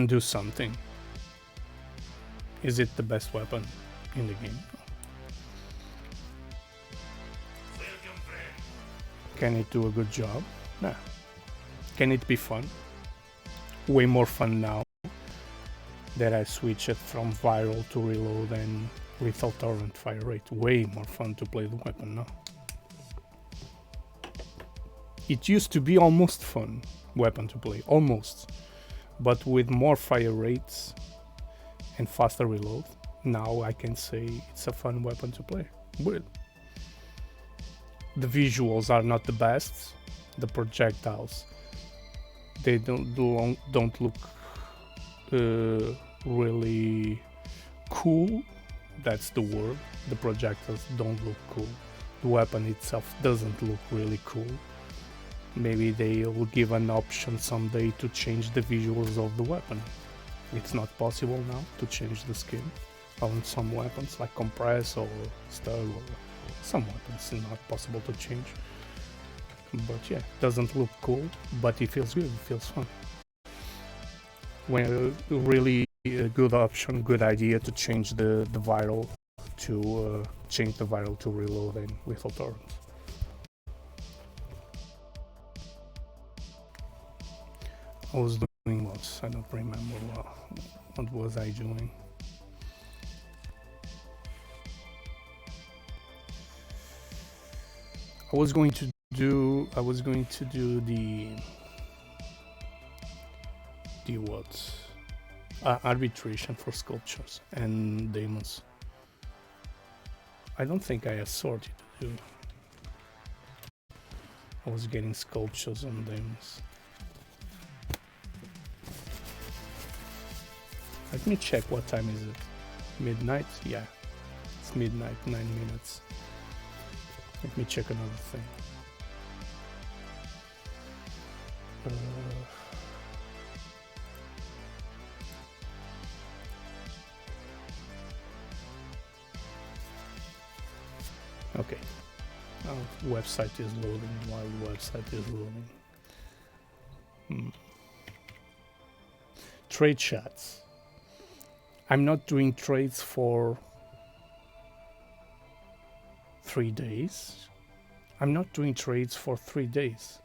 do something. Is it the best weapon in the game? Can it do a good job? Nah. Can it be fun? Way more fun now that I switched it from viral to reload and lethal torrent fire rate. Way more fun to play the weapon now. It used to be almost fun weapon to play, almost. But with more fire rates and faster reload, now I can say it's a fun weapon to play with. The visuals are not the best. The projectiles, they don't look really cool. That's the word. The projectiles don't look cool. The weapon itself doesn't look really cool. Maybe they will give an option someday to change the visuals of the weapon. It's not possible now to change the skin on some weapons like compress or stun, or some weapons it's not possible to change. But yeah, doesn't look cool, but it feels good, it feels fun. When really a good option, good idea to change the viral to reload and lethal torrent. I was doing what? I don't remember what was I doing. I was going to do the what? Arbitration for sculptures and demons. I don't think I have sorted to do. I was getting sculptures on demons. Let me check what time is it. Midnight? Yeah, it's midnight, 9 minutes. Let me check another thing. Okay. Website is loading while the website is loading. trade chats. I'm not doing trades for 3 days. I'm not doing trades for 3 days.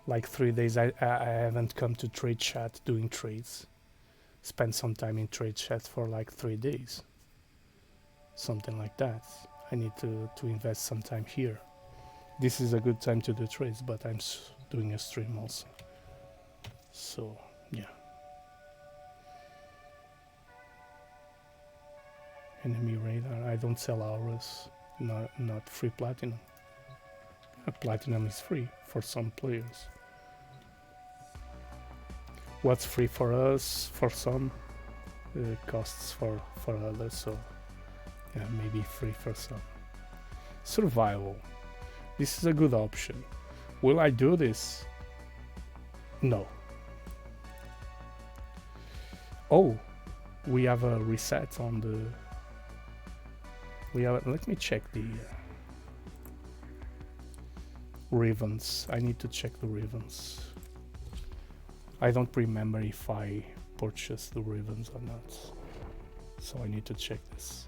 Like 3 days I haven't come to trade chat doing trades. Spend some time in trade chat for like 3 days. Something like that. I need to invest some time here. This is a good time to do trades, but I'm doing a stream also. So, yeah. Enemy radar. I don't sell auras. Not free platinum. Platinum is free for some players. What's free for us, for some, costs for others, so yeah, maybe free for some. Survival. This is a good option. Will I do this? No. Oh, we have a reset on the... let me check the ravens. I need to check the ravens. I don't remember if I purchased the ravens or not, so I need to check this.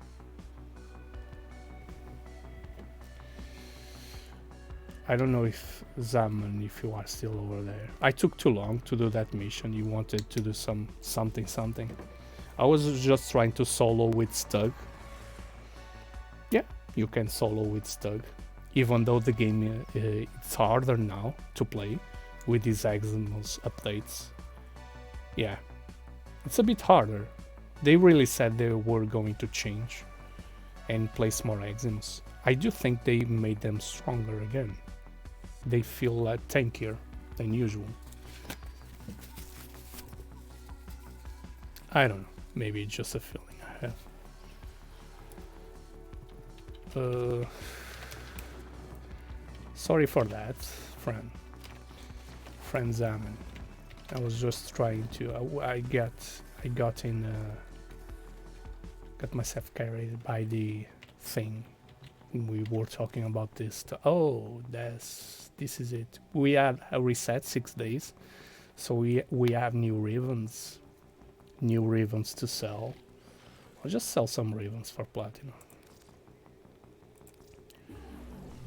I don't know if Zaman, if you are still over there. I took too long to do that mission. You wanted to do something. I was just trying to solo with Stug. Yeah, you can solo with Stug, even though the game it's harder now to play with these Exynos updates. Yeah, it's a bit harder. They really said they were going to change and place more Exynos. I do think they made them stronger again. They feel tankier than usual. I don't know, maybe it's just a feeling I have. Sorry for that, friend Zaman. I was just trying to. I got myself carried by the thing. We were talking about this. Oh, this is it. We had a reset 6 days, so we have new ravens to sell. I'll just sell some ravens for platinum.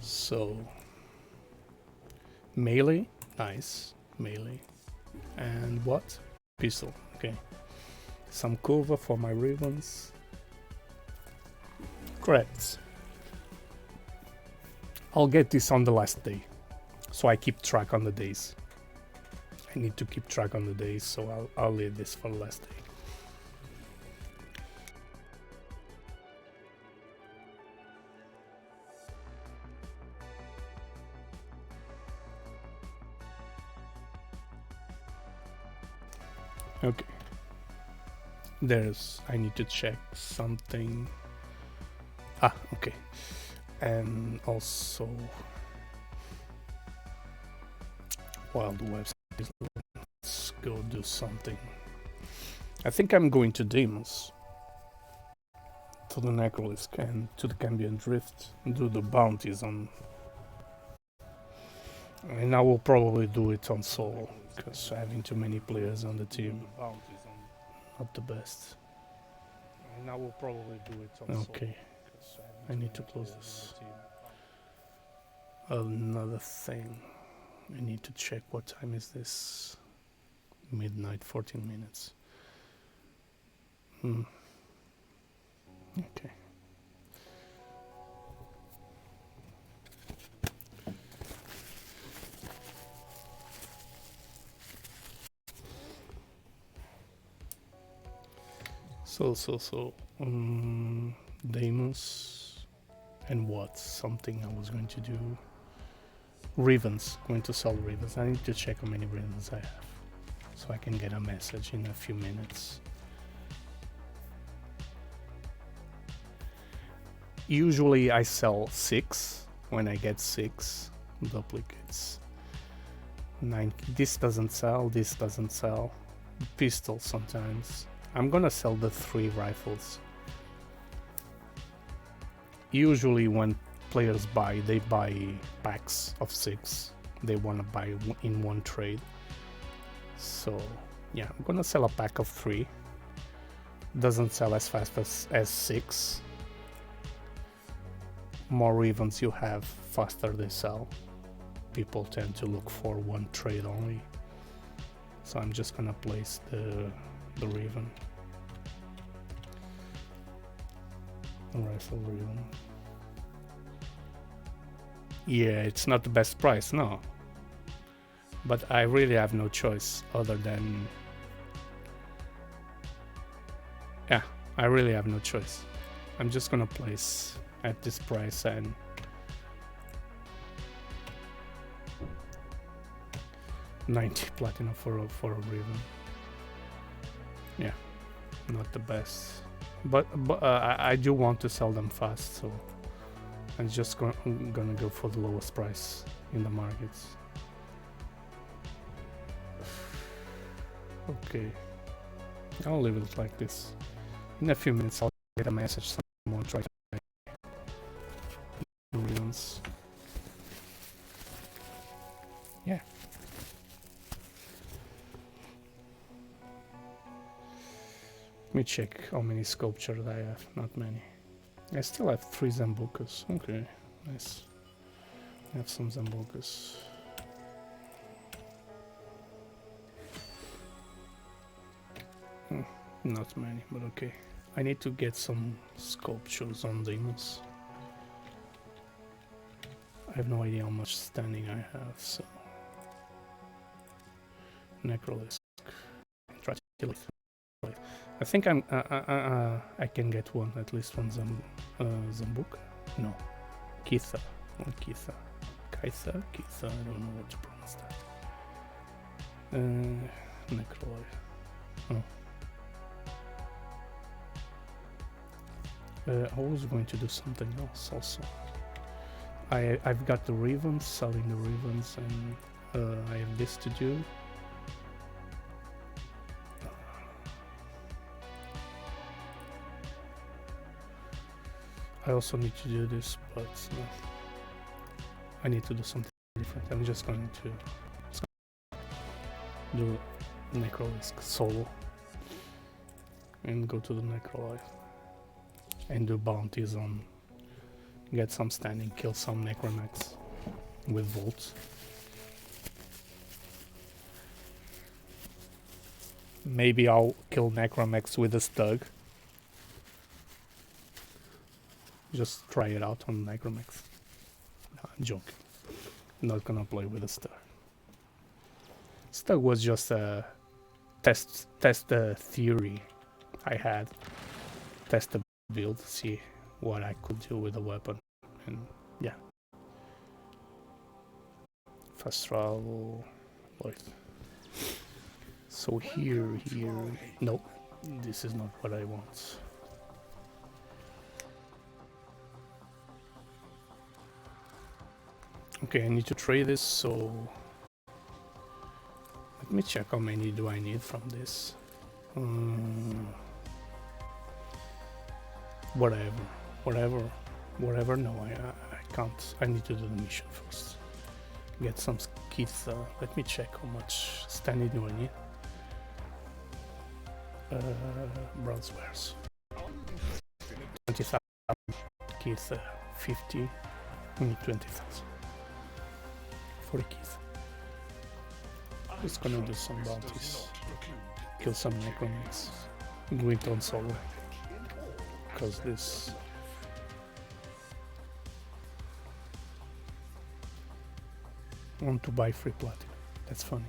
So melee, nice melee, and what? Pistol. Okay, some cover for my ravens. Credits. I'll get this on the last day, so I keep track on the days. I need to keep track on the days, so I'll leave this for the last day. Okay. I need to check something. Okay. And also, while the website is, let's go do something. I think I'm going to Deimos, to the Necrolisc and to the Cambion Drift, and do the bounties on. And I will probably do it on solo, because having too many players on the team, not the best. And I will probably do it on solo. Okay. I need to close this. Another thing. I need to check what time is this. Midnight, 14 minutes. Okay. So, Deimos. And what? Something I was going to do. Ravens. Going to sell ravens. I need to check how many ravens I have, so I can get a message in a few minutes. Usually I sell 6. When I get 6 duplicates. 9. This doesn't sell. This doesn't sell. Pistol sometimes. I'm gonna sell the 3 rifles. Usually when players buy, they buy packs of 6. They want to buy in one trade. So Yeah, I'm gonna sell a pack of 3. Doesn't sell as fast as 6. More ravens you have, faster they sell. People tend to look for one trade only. So I'm just gonna place the raven. Rifle raven. Yeah, it's not the best price, no. But I really have no choice other than... Yeah, I really have no choice. I'm just gonna place at this price and... $90 platinum for a raven. Yeah, not the best. But I do want to sell them fast, so I'm just gonna go for the lowest price in the markets. Okay, I'll leave it like this. In a few minutes I'll get a message, someone try to make millions. Yeah. Let me check how many sculptures I have. Not many. I still have 3 Zambucas. Okay, nice. I have some Zambucas. Not many, but okay. I need to get some sculptures on demons. I have no idea how much standing I have, so... Necrolisk. I think I can get one, at least one Zambuca. No, Kitha, or Kitha, Kitha, I don't know what to pronounce that. Necroloid. Oh. I was going to do something else also. I've got the ravens, selling the ravens, and I have this to do. I also need to do this, but no. I need to do something different. I'm just going to do Necrolisk solo and go to the Necrolife and do bounties on, get some standing, kill some Necromax with Volts. Maybe I'll kill Necromax with a Stug. Just try it out on Necromax. No, I'm joking. I'm not gonna play with a Stug. Stug was just a test theory I had. Test the build, see what I could do with the weapon, and yeah. Fast travel, Lloyd. So here, nope, this is not what I want. Okay, I need to trade this, so let me check how many do I need from this. Whatever, no, I can't. I need to do the mission first. Get some kits, let me check how much standing do I need. Bronze wares. 20,000 kits, 50, I need 20,000. 40 keys. Just gonna do some bounties. Kill some Necromax. Do it on solo. Because this... want to buy free platinum. That's funny.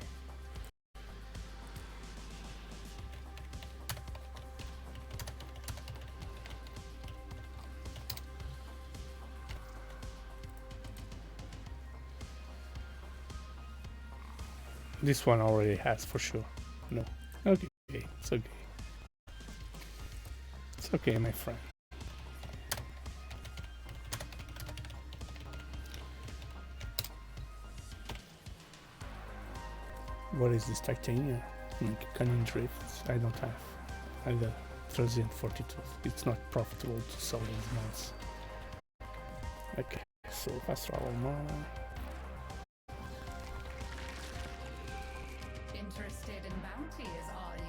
This one already has for sure. No. Okay, it's okay. It's okay, my friend. What is this titanium? Cunning drift? I don't have. I got 342. It's not profitable to sell these mods. Okay, so fast travel mod. interested in bounties, are you?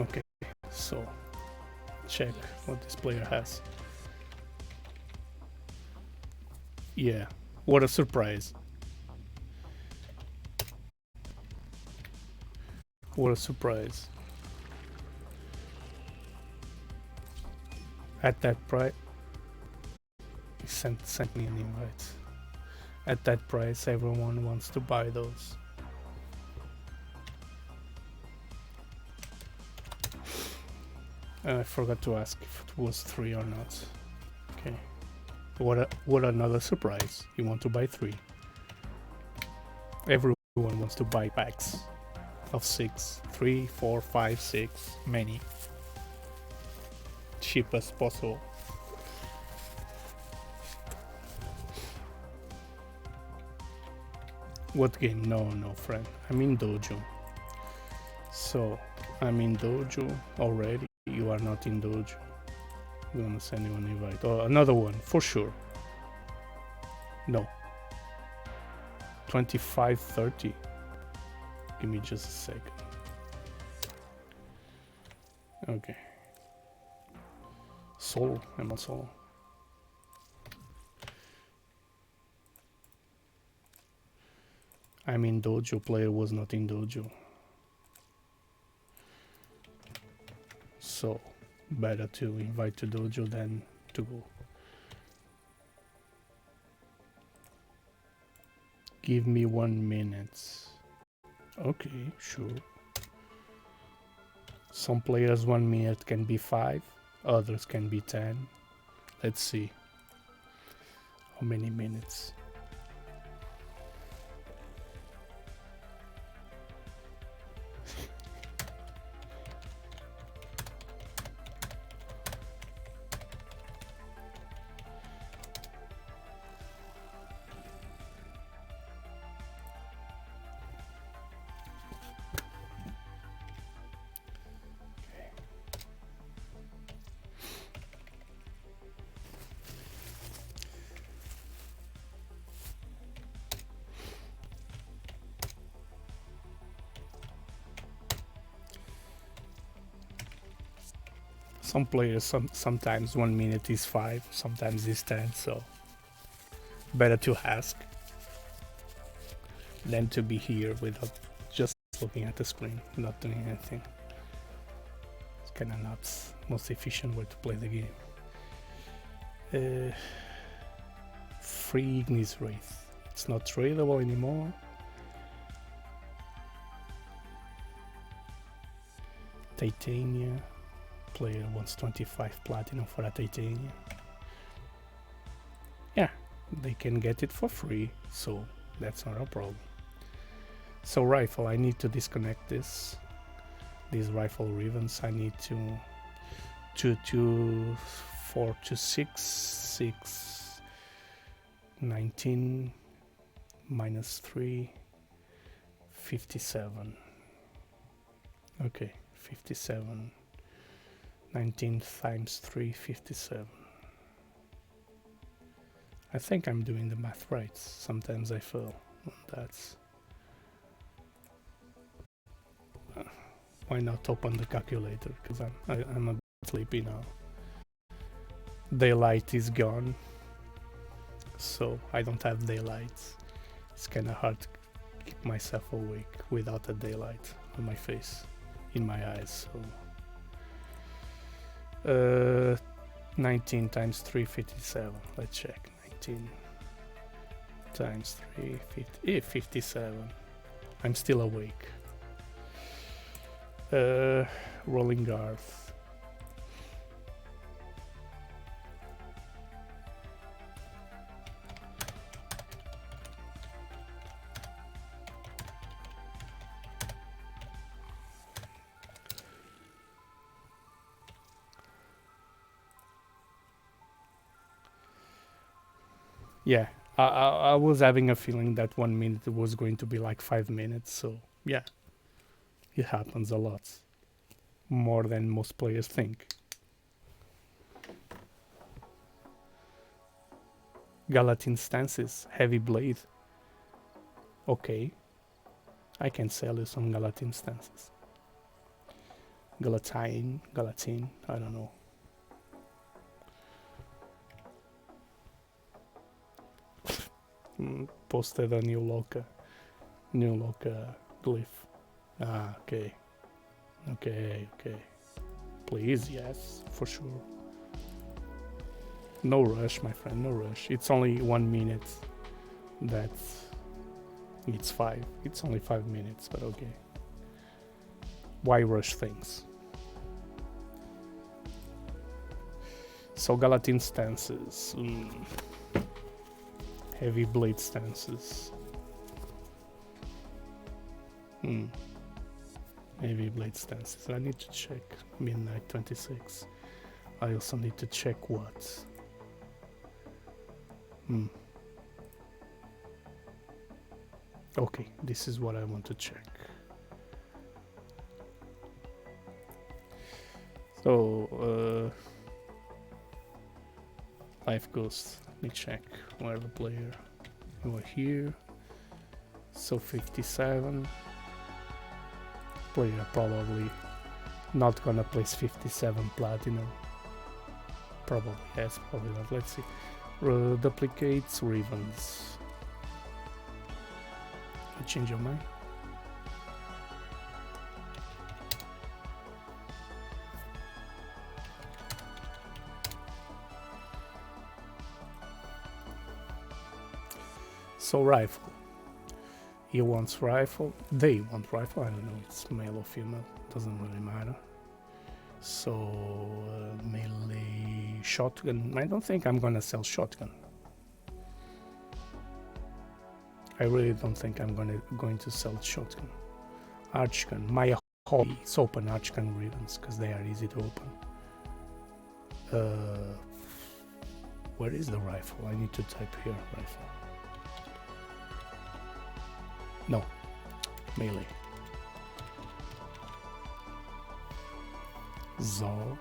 Okay, so check what this player has. Yeah, what a surprise. What a surprise. At that price, he sent me an invite. At that price, everyone wants to buy those. I forgot to ask if it was 3 or not. Okay. What another surprise. You want to buy 3. Everyone wants to buy packs of 6. 3, 4, 5, 6. Many. Cheap as possible. What game? No, friend. I'm in Dojo. So, I'm in Dojo already. You are not in Dojo. I'm gonna send you an invite. Oh, another one, for sure. No. 25:30. Give me just a second. Okay. Solo. I'm on solo. I'm in Dojo. Player was not in Dojo. So, better to invite to Dojo than to go. Give me 1 minute. Okay, sure. Some players 1 minute can be 5, others can be 10. Let's see. How many minutes? Some players, sometimes 1 minute is 5, sometimes is 10, so better to ask than to be here without just looking at the screen, not doing anything. It's kind of not most efficient way to play the game. Free Ignis Wraith. It's not tradable anymore. Titania. Player wants 25 platinum for a Titania. Yeah, they can get it for free, so that's not a problem. So rifle, I need to disconnect this. These rifle ribbons, I need to 2, 4 to 6, 6, 19, minus 3, 57. Okay, 57. 19 times 3, 57. I think I'm doing the math right. Sometimes I fail. That's... why not open the calculator? Because I'm a bit sleepy now. Daylight is gone, so I don't have daylight. It's kind of hard to keep myself awake without a daylight on my face, in my eyes. So 19 times 3, 57. Let's check. 19 times 3, 57. I'm still awake. Rolling Garth. Yeah, I was having a feeling that 1 minute was going to be like 5 minutes, so yeah, it happens a lot. more than most players think. Galatine stances, heavy blade. Okay, I can sell you some Galatine stances. Galatine, I don't know. Posted a new loca glyph. Ah, okay. Please, yes, for sure. No rush, my friend, no rush. It's only 1 minute. It's only 5 minutes, but okay. Why rush things? So Galatine stances. Heavy blade stances. Heavy blade stances. I need to check. Midnight 26. I also need to check what. Okay, this is what I want to check. So, life ghost. Let me check where the player. You are here. So 57. Player probably not gonna place 57 platinum. Probably, yes, probably not. Let's see. Duplicates Ravens. You change your mind? So rifle. He wants rifle. They want rifle. I don't know. It's male or female. Doesn't really matter. So melee shotgun. I don't think I'm gonna sell shotgun. I really don't think I'm going to sell shotgun. Archgun. My hobby is open archgun ribbons because they are easy to open. Where is the rifle? I need to type here rifle. No, melee. Zor.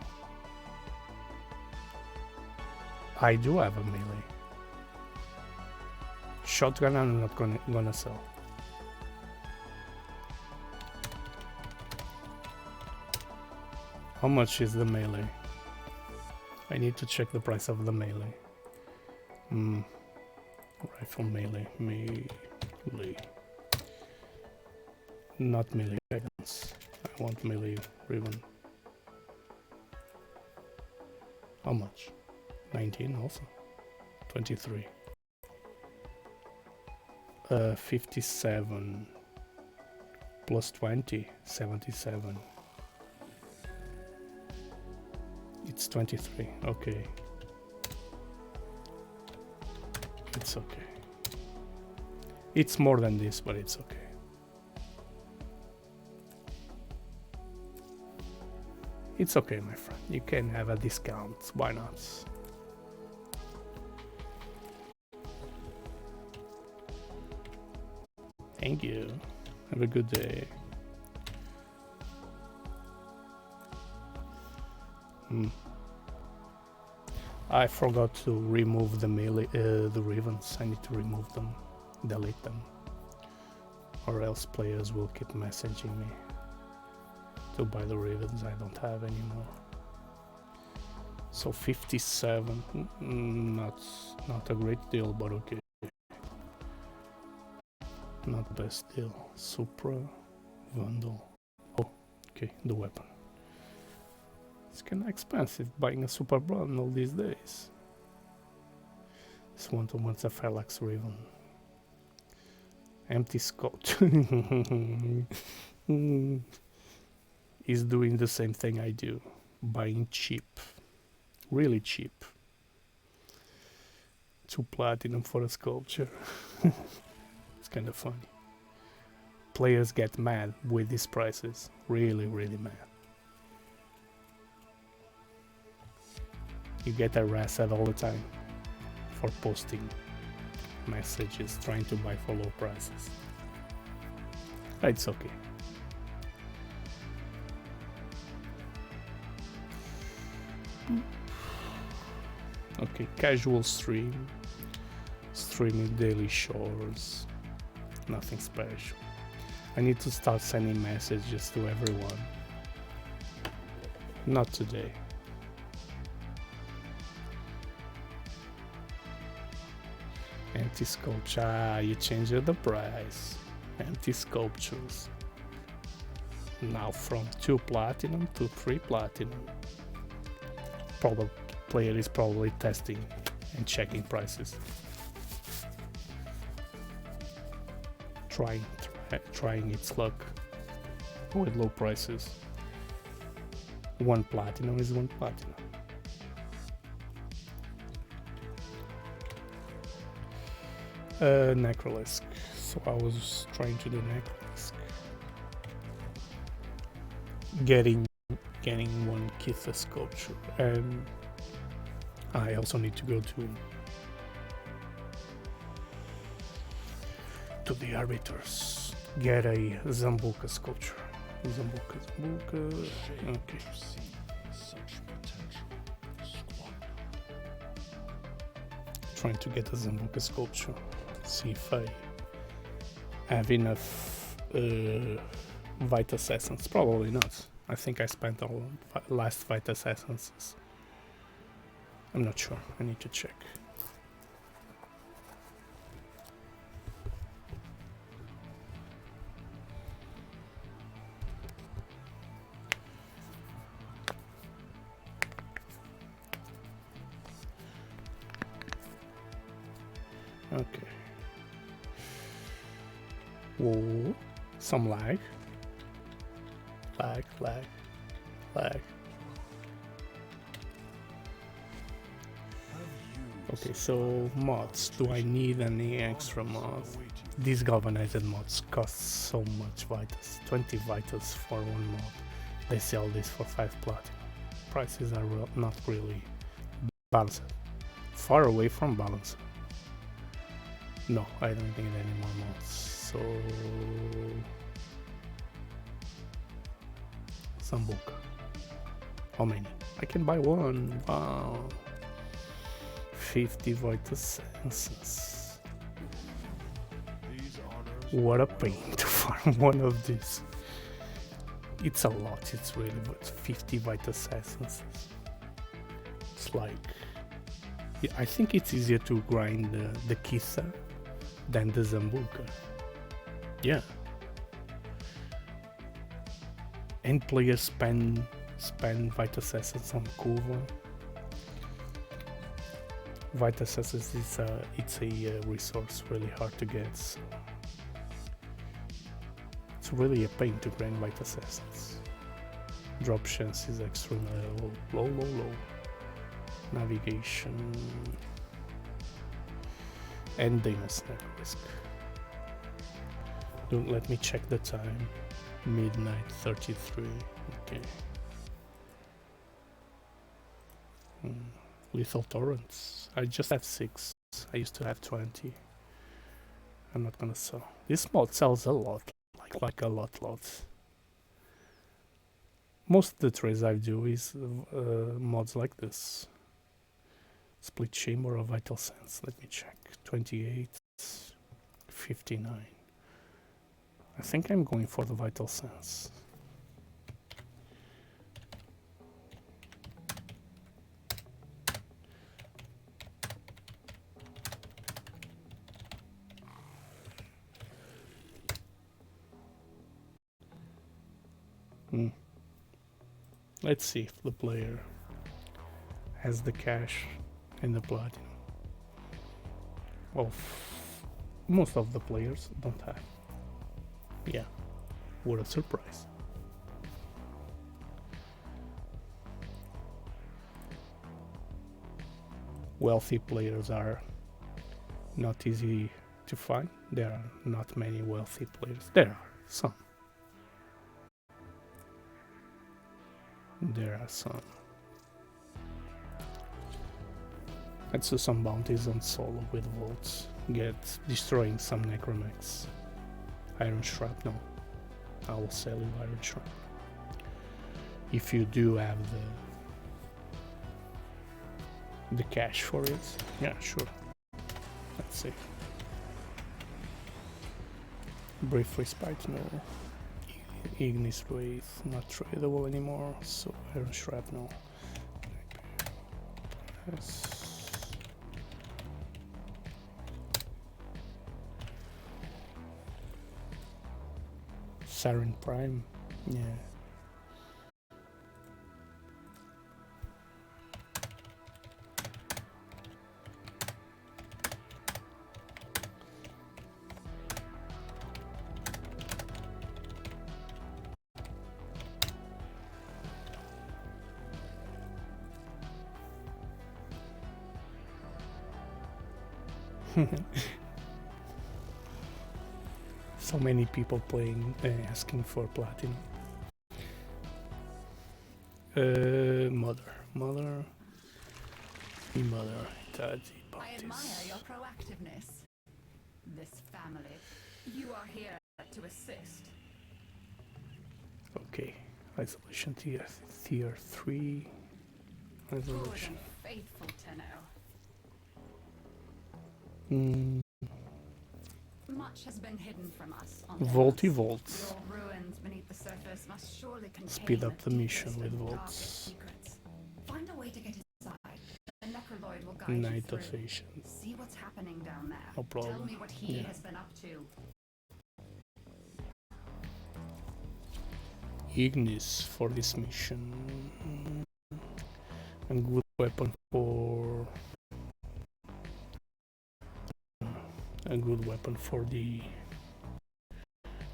I do have a melee. Shotgun I'm not gonna sell. How much is the melee? I need to check the price of the melee. Rifle melee. Not melee guidance. I want melee ribbon. How much? 19 also. 23. 57 plus 20, 77. It's 23. Okay. It's okay. It's more than this, but it's okay. It's okay, my friend. You can have a discount. Why not? Thank you. Have a good day. I forgot to remove the melee, the ribbons. I need to remove them, delete them, or else players will keep messaging me to buy the ribbons I don't have anymore. So 57, not a great deal, but okay. Not best deal. Supra, Vandal. Oh, okay, the weapon. It's kinda expensive buying a super bundle these days. This one wants a Phalanx Raven. Empty Scott. Is doing the same thing I do. Buying cheap. Really cheap. 2 platinum for a sculpture. It's kind of funny. Players get mad with these prices. Really, really mad. You get harassed all the time for posting messages trying to buy for low prices. It's okay. Okay, casual stream. Streaming daily shores. Nothing special. I need to start sending messages to everyone. Not today. Anti-sculpture. Ah, you changed the price. Anti-sculptures. Now from 2 platinum to 3 platinum. Probably player is probably testing and checking prices. Trying its luck with low prices. 1 platinum is 1 platinum. Necrolisk. So I was trying to do Necrolisk. Getting 1 Kitha sculpture, and I also need to go to the arbiters. Get a Zambuca sculpture. Zambuca. Okay. Trying to get a Zambuca sculpture. See if I have enough Vitus Essence. Probably not. I think I spent all last Vitus Essences. I'm not sure. I need to check. Okay. Whoa. Some lag. Lag. Okay, so mods. Do I need any extra mods? These galvanized mods cost so much Vitus. 20 Vitus for 1 mod. They sell this for 5 platinum. Prices are not really balanced. Far away from balanced. No, I don't need any more mods. So Sambuca. How many? I can buy 1. Wow. 50 Vitus Essences. What a pain to farm one of these. It's a lot, it's really, but 50 Vitus Essences. It's like... Yeah, I think it's easier to grind the Kisa than the Zambuca. Yeah. And players spend Vitus Essence on Kuva. Vitus Essence is it's a resource really hard to get, so it's really a pain to grind Vitus Essence. Drop chance is extremely low. Navigation and Deimos Necrolisk. Don't let me check the time. Midnight 33. Okay. Lethal torrents. I just have 6. I used to have 20. I'm not gonna sell. This mod sells a lot, like a lot. Most of the trades I do is mods like this. Split chamber or vital sense. Let me check. 28, 59. I think I'm going for the vital sense. Let's see if the player has the cash and the platinum. Well, most of the players don't have. Yeah, what a surprise. Wealthy players are not easy to find. There are not many wealthy players. There are some. Let's do some bounties on solo with volts. Destroying some necromex. Iron shrapnel. I will sell you iron shrapnel. If you do have the cash for it. Yeah, sure. Let's see. Brief respite, no. Ignis Wraith, not tradable anymore, so Iron Shrapnel. Yes. Siren Prime, yeah. So many people playing, asking for platinum. Mother, Tadzi, I admire your proactiveness. This family. You are here to assist. Okay, isolation tier 3. Good Isolation. and faithful Tenno. Much has been hidden from us on Volty Delos. volts. Your ruins beneath the surface must surely contain Speed up the mission deepest with and volts. darkest secrets. Find a way to get inside. The Necroloid will guide you Night through. of Asians. See what's happening down there. No problem. Tell me what he Yeah. has been up to. Ignis for this mission. A good weapon for the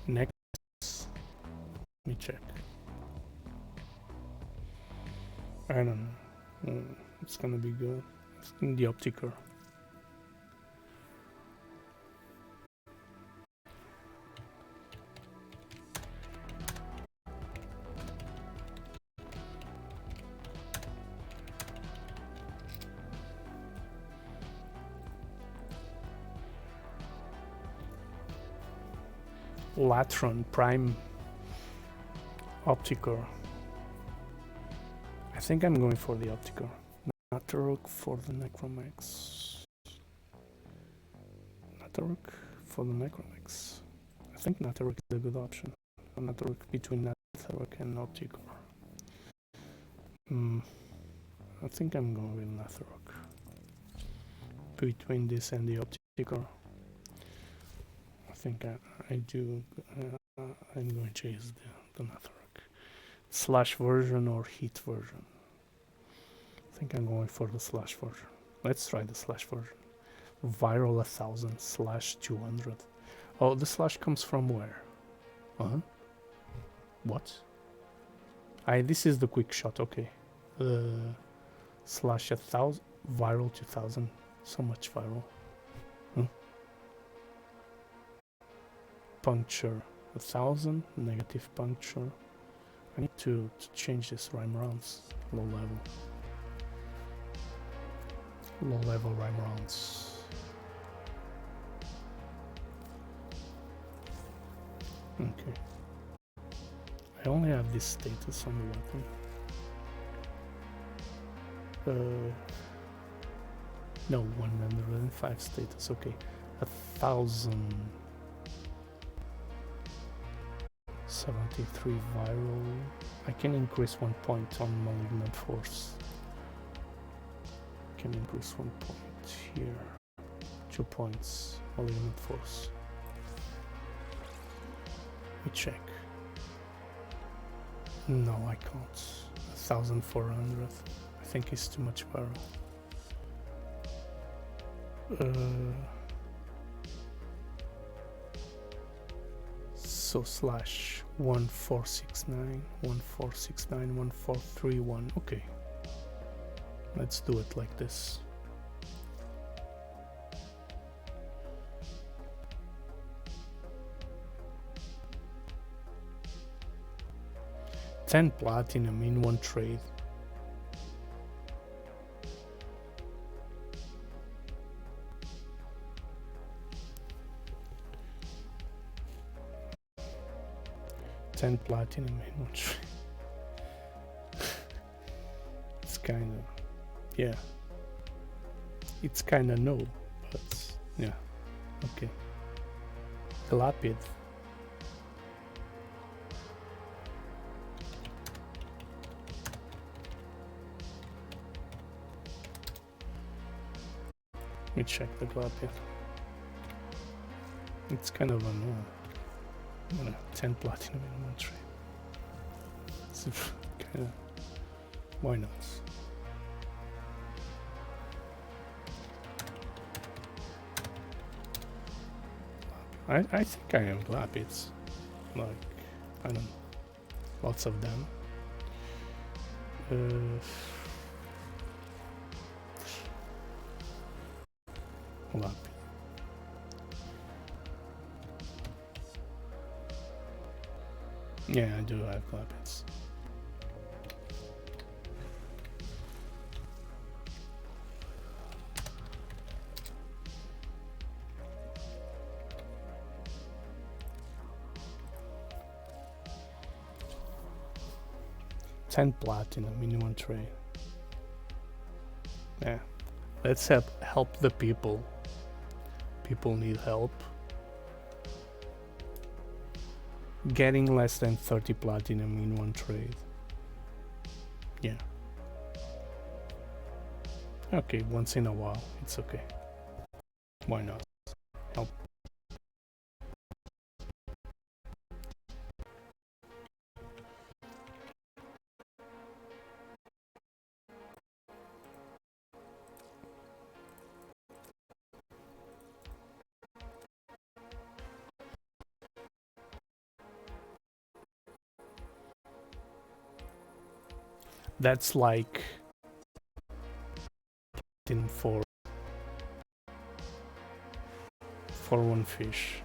next. Let me check. I don't know. It's gonna be good. It's in the optiker. Latron Prime Optiker. I think I'm going for the Optiker. Nataruk for the Necromax. Nataruk for the Necromax. I think Nataruk is a good option. Nataruk between Nataruk and Optiker. I think I'm going with Nataruk. Between this and the Optiker. I think I do. I'm going to chase the Nathrak. Slash version or heat version. I think I'm going for the slash version. Let's try the slash version. Viral 1000 slash 200. Oh, the slash comes from where? What? This is the quick shot. Okay. Slash 1000 viral 2000. So much viral. Puncture 1000, negative puncture. I need to change this rhyme rounds. Low level rhyme rounds. Okay. I only have this status on the weapon. No, 105 status. Okay, 1000. 73 viral. I can increase 1 point on malignant force. Can increase 1 point here. 2 points malignant force. Let me check. No, I can't. 1400. I think it's too much viral. So slash 1469, 1469, 1431. Okay. Let's do it like this. $10 platinum in one trade. $10 platinum in one trade. It's kind of, yeah. It's kinda no, but yeah, okay. Glapid. Let me check the Glapid. It's kind of a no. 10 platinum in one trade. So, kinda, why not? I think I am Glapids. Like, I don't know. Lots of them. Glapid. Yeah, I do have Glapids. $10 platinum in one trade. Yeah, let's help the people. People need help. Getting less than 30 platinum in one trade. Yeah. Okay, once in a while, it's okay. Why not? Help. That's like for one fish.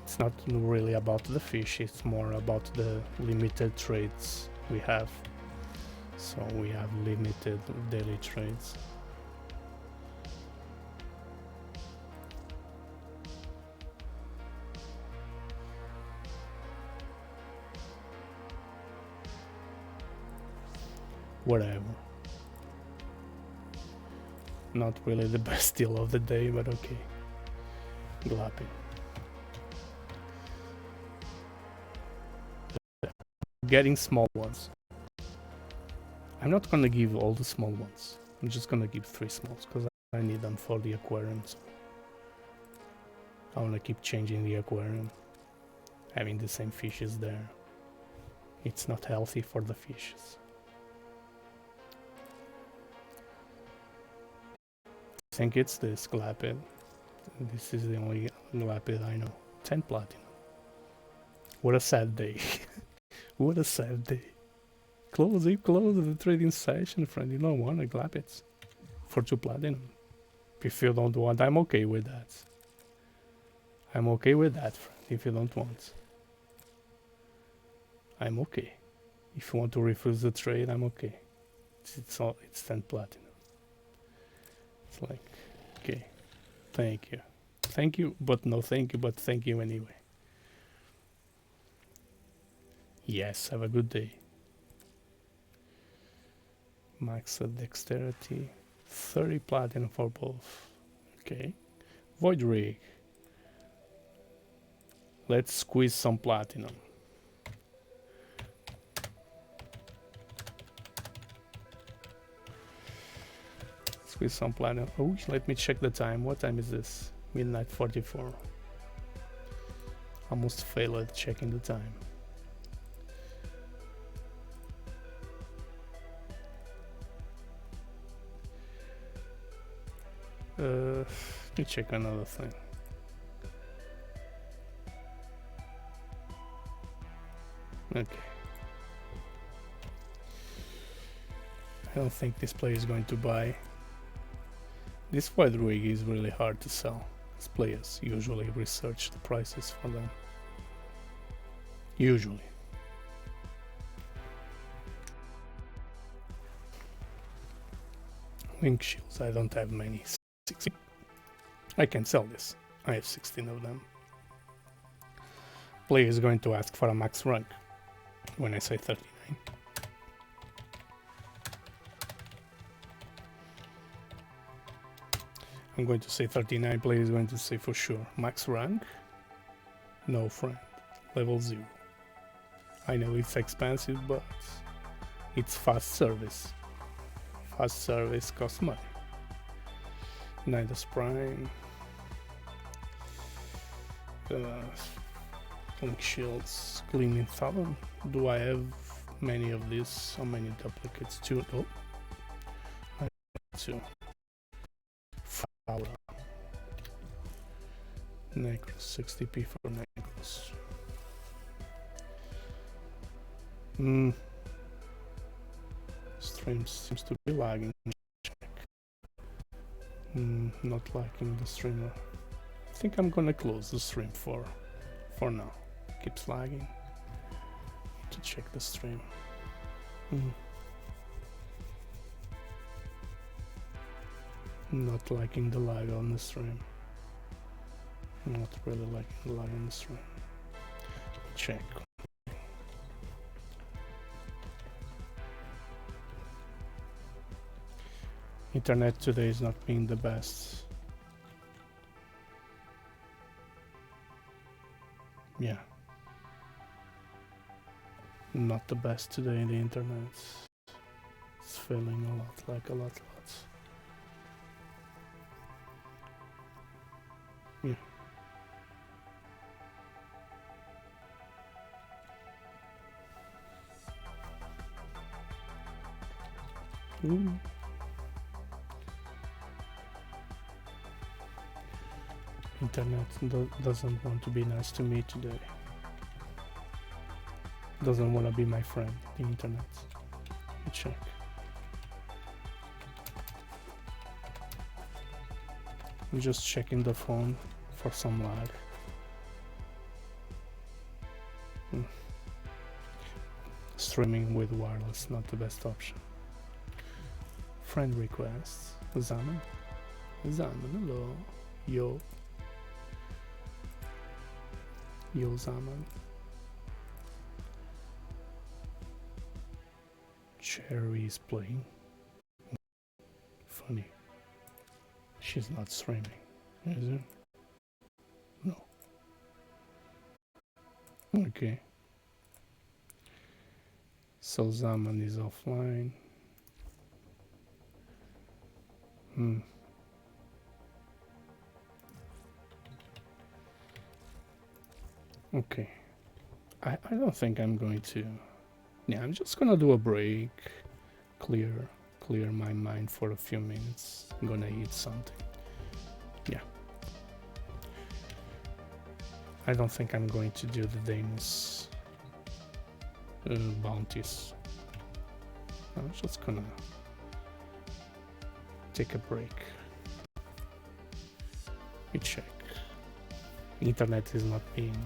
It's not really about the fish, it's more about the limited trades we have. So we have limited daily trades. Whatever. Not really the best deal of the day, but okay. Glappy. Getting small ones. I'm not gonna give all the small ones. I'm just gonna give 3 smalls because I need them for the aquariums. I wanna keep changing the aquarium. Having the same fishes there. It's not healthy for the fishes. I think it's this Glapid. This is the only Glapid I know. 10 platinum. What a sad day. What a sad day. Close the trading session, friend. You don't want a Glapid for 2 platinum. If you don't want, I'm okay with that. I'm okay with that, friend. If you don't want, I'm okay. If you want to refuse the trade, I'm okay. It's 10 platinum. It's like, okay, thank you, but no thank you, but thank you anyway. Yes, have a good day. Max dexterity, 30 platinum for both. Okay, void rig. Let's squeeze some platinum. Squeeze some platinum. Oh, let me check the time. What time is this? Midnight 44. Almost failed at checking the time. Let me check another thing. Okay. I don't think this player is going to buy. This void rig is really hard to sell, as players usually research the prices for them. Usually. Wing shields, I don't have many. 16. I can sell this. I have 16 of them. Player is going to ask for a max rank when I say 39. I'm going to say 39 players, going to say for sure. Max rank? No friend. Level 0. I know it's expensive, but it's fast service. Fast service costs money. Nidus Prime. Link Shields. Gleaming Talon. Do I have many of these? How many duplicates? 2? Oh. I have 2. Fowler. Necros. 60p for Necros. Stream seems to be lagging. Not liking the streamer. I think I'm gonna close the stream for now. Keeps lagging. Need to check the stream. Not liking the lag on the stream. Not really liking the lag on the stream. Check. Internet today is not being the best. Yeah. Not the best today in the internet. It's failing a lot, like a lot. Yeah. Ooh. Internet doesn't want to be nice to me today. Doesn't want to be my friend, the internet. Let me check. I'm just checking the phone for some lag. Streaming with wireless, not the best option. Friend requests. Zaman, hello. Yo, Zaman. Cherry is playing. Funny. She's not streaming, is it? No. Okay. So Zaman is offline. Okay. I don't think I'm going to. Yeah, I'm just gonna do a break. Clear my mind for a few minutes. I'm gonna eat something. Yeah. I don't think I'm going to do the Deimos bounties. I'm just gonna take a break. Let me check. Internet is not being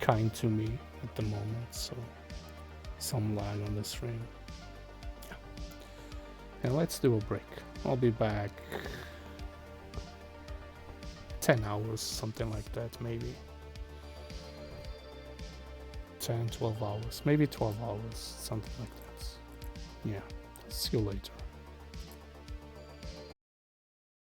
kind to me at the moment, so some lag on the stream. Yeah. And let's do a break. I'll be back 10 hours, something like that, maybe 10, 12 hours, maybe 12 hours, something like that. Yeah, see you later.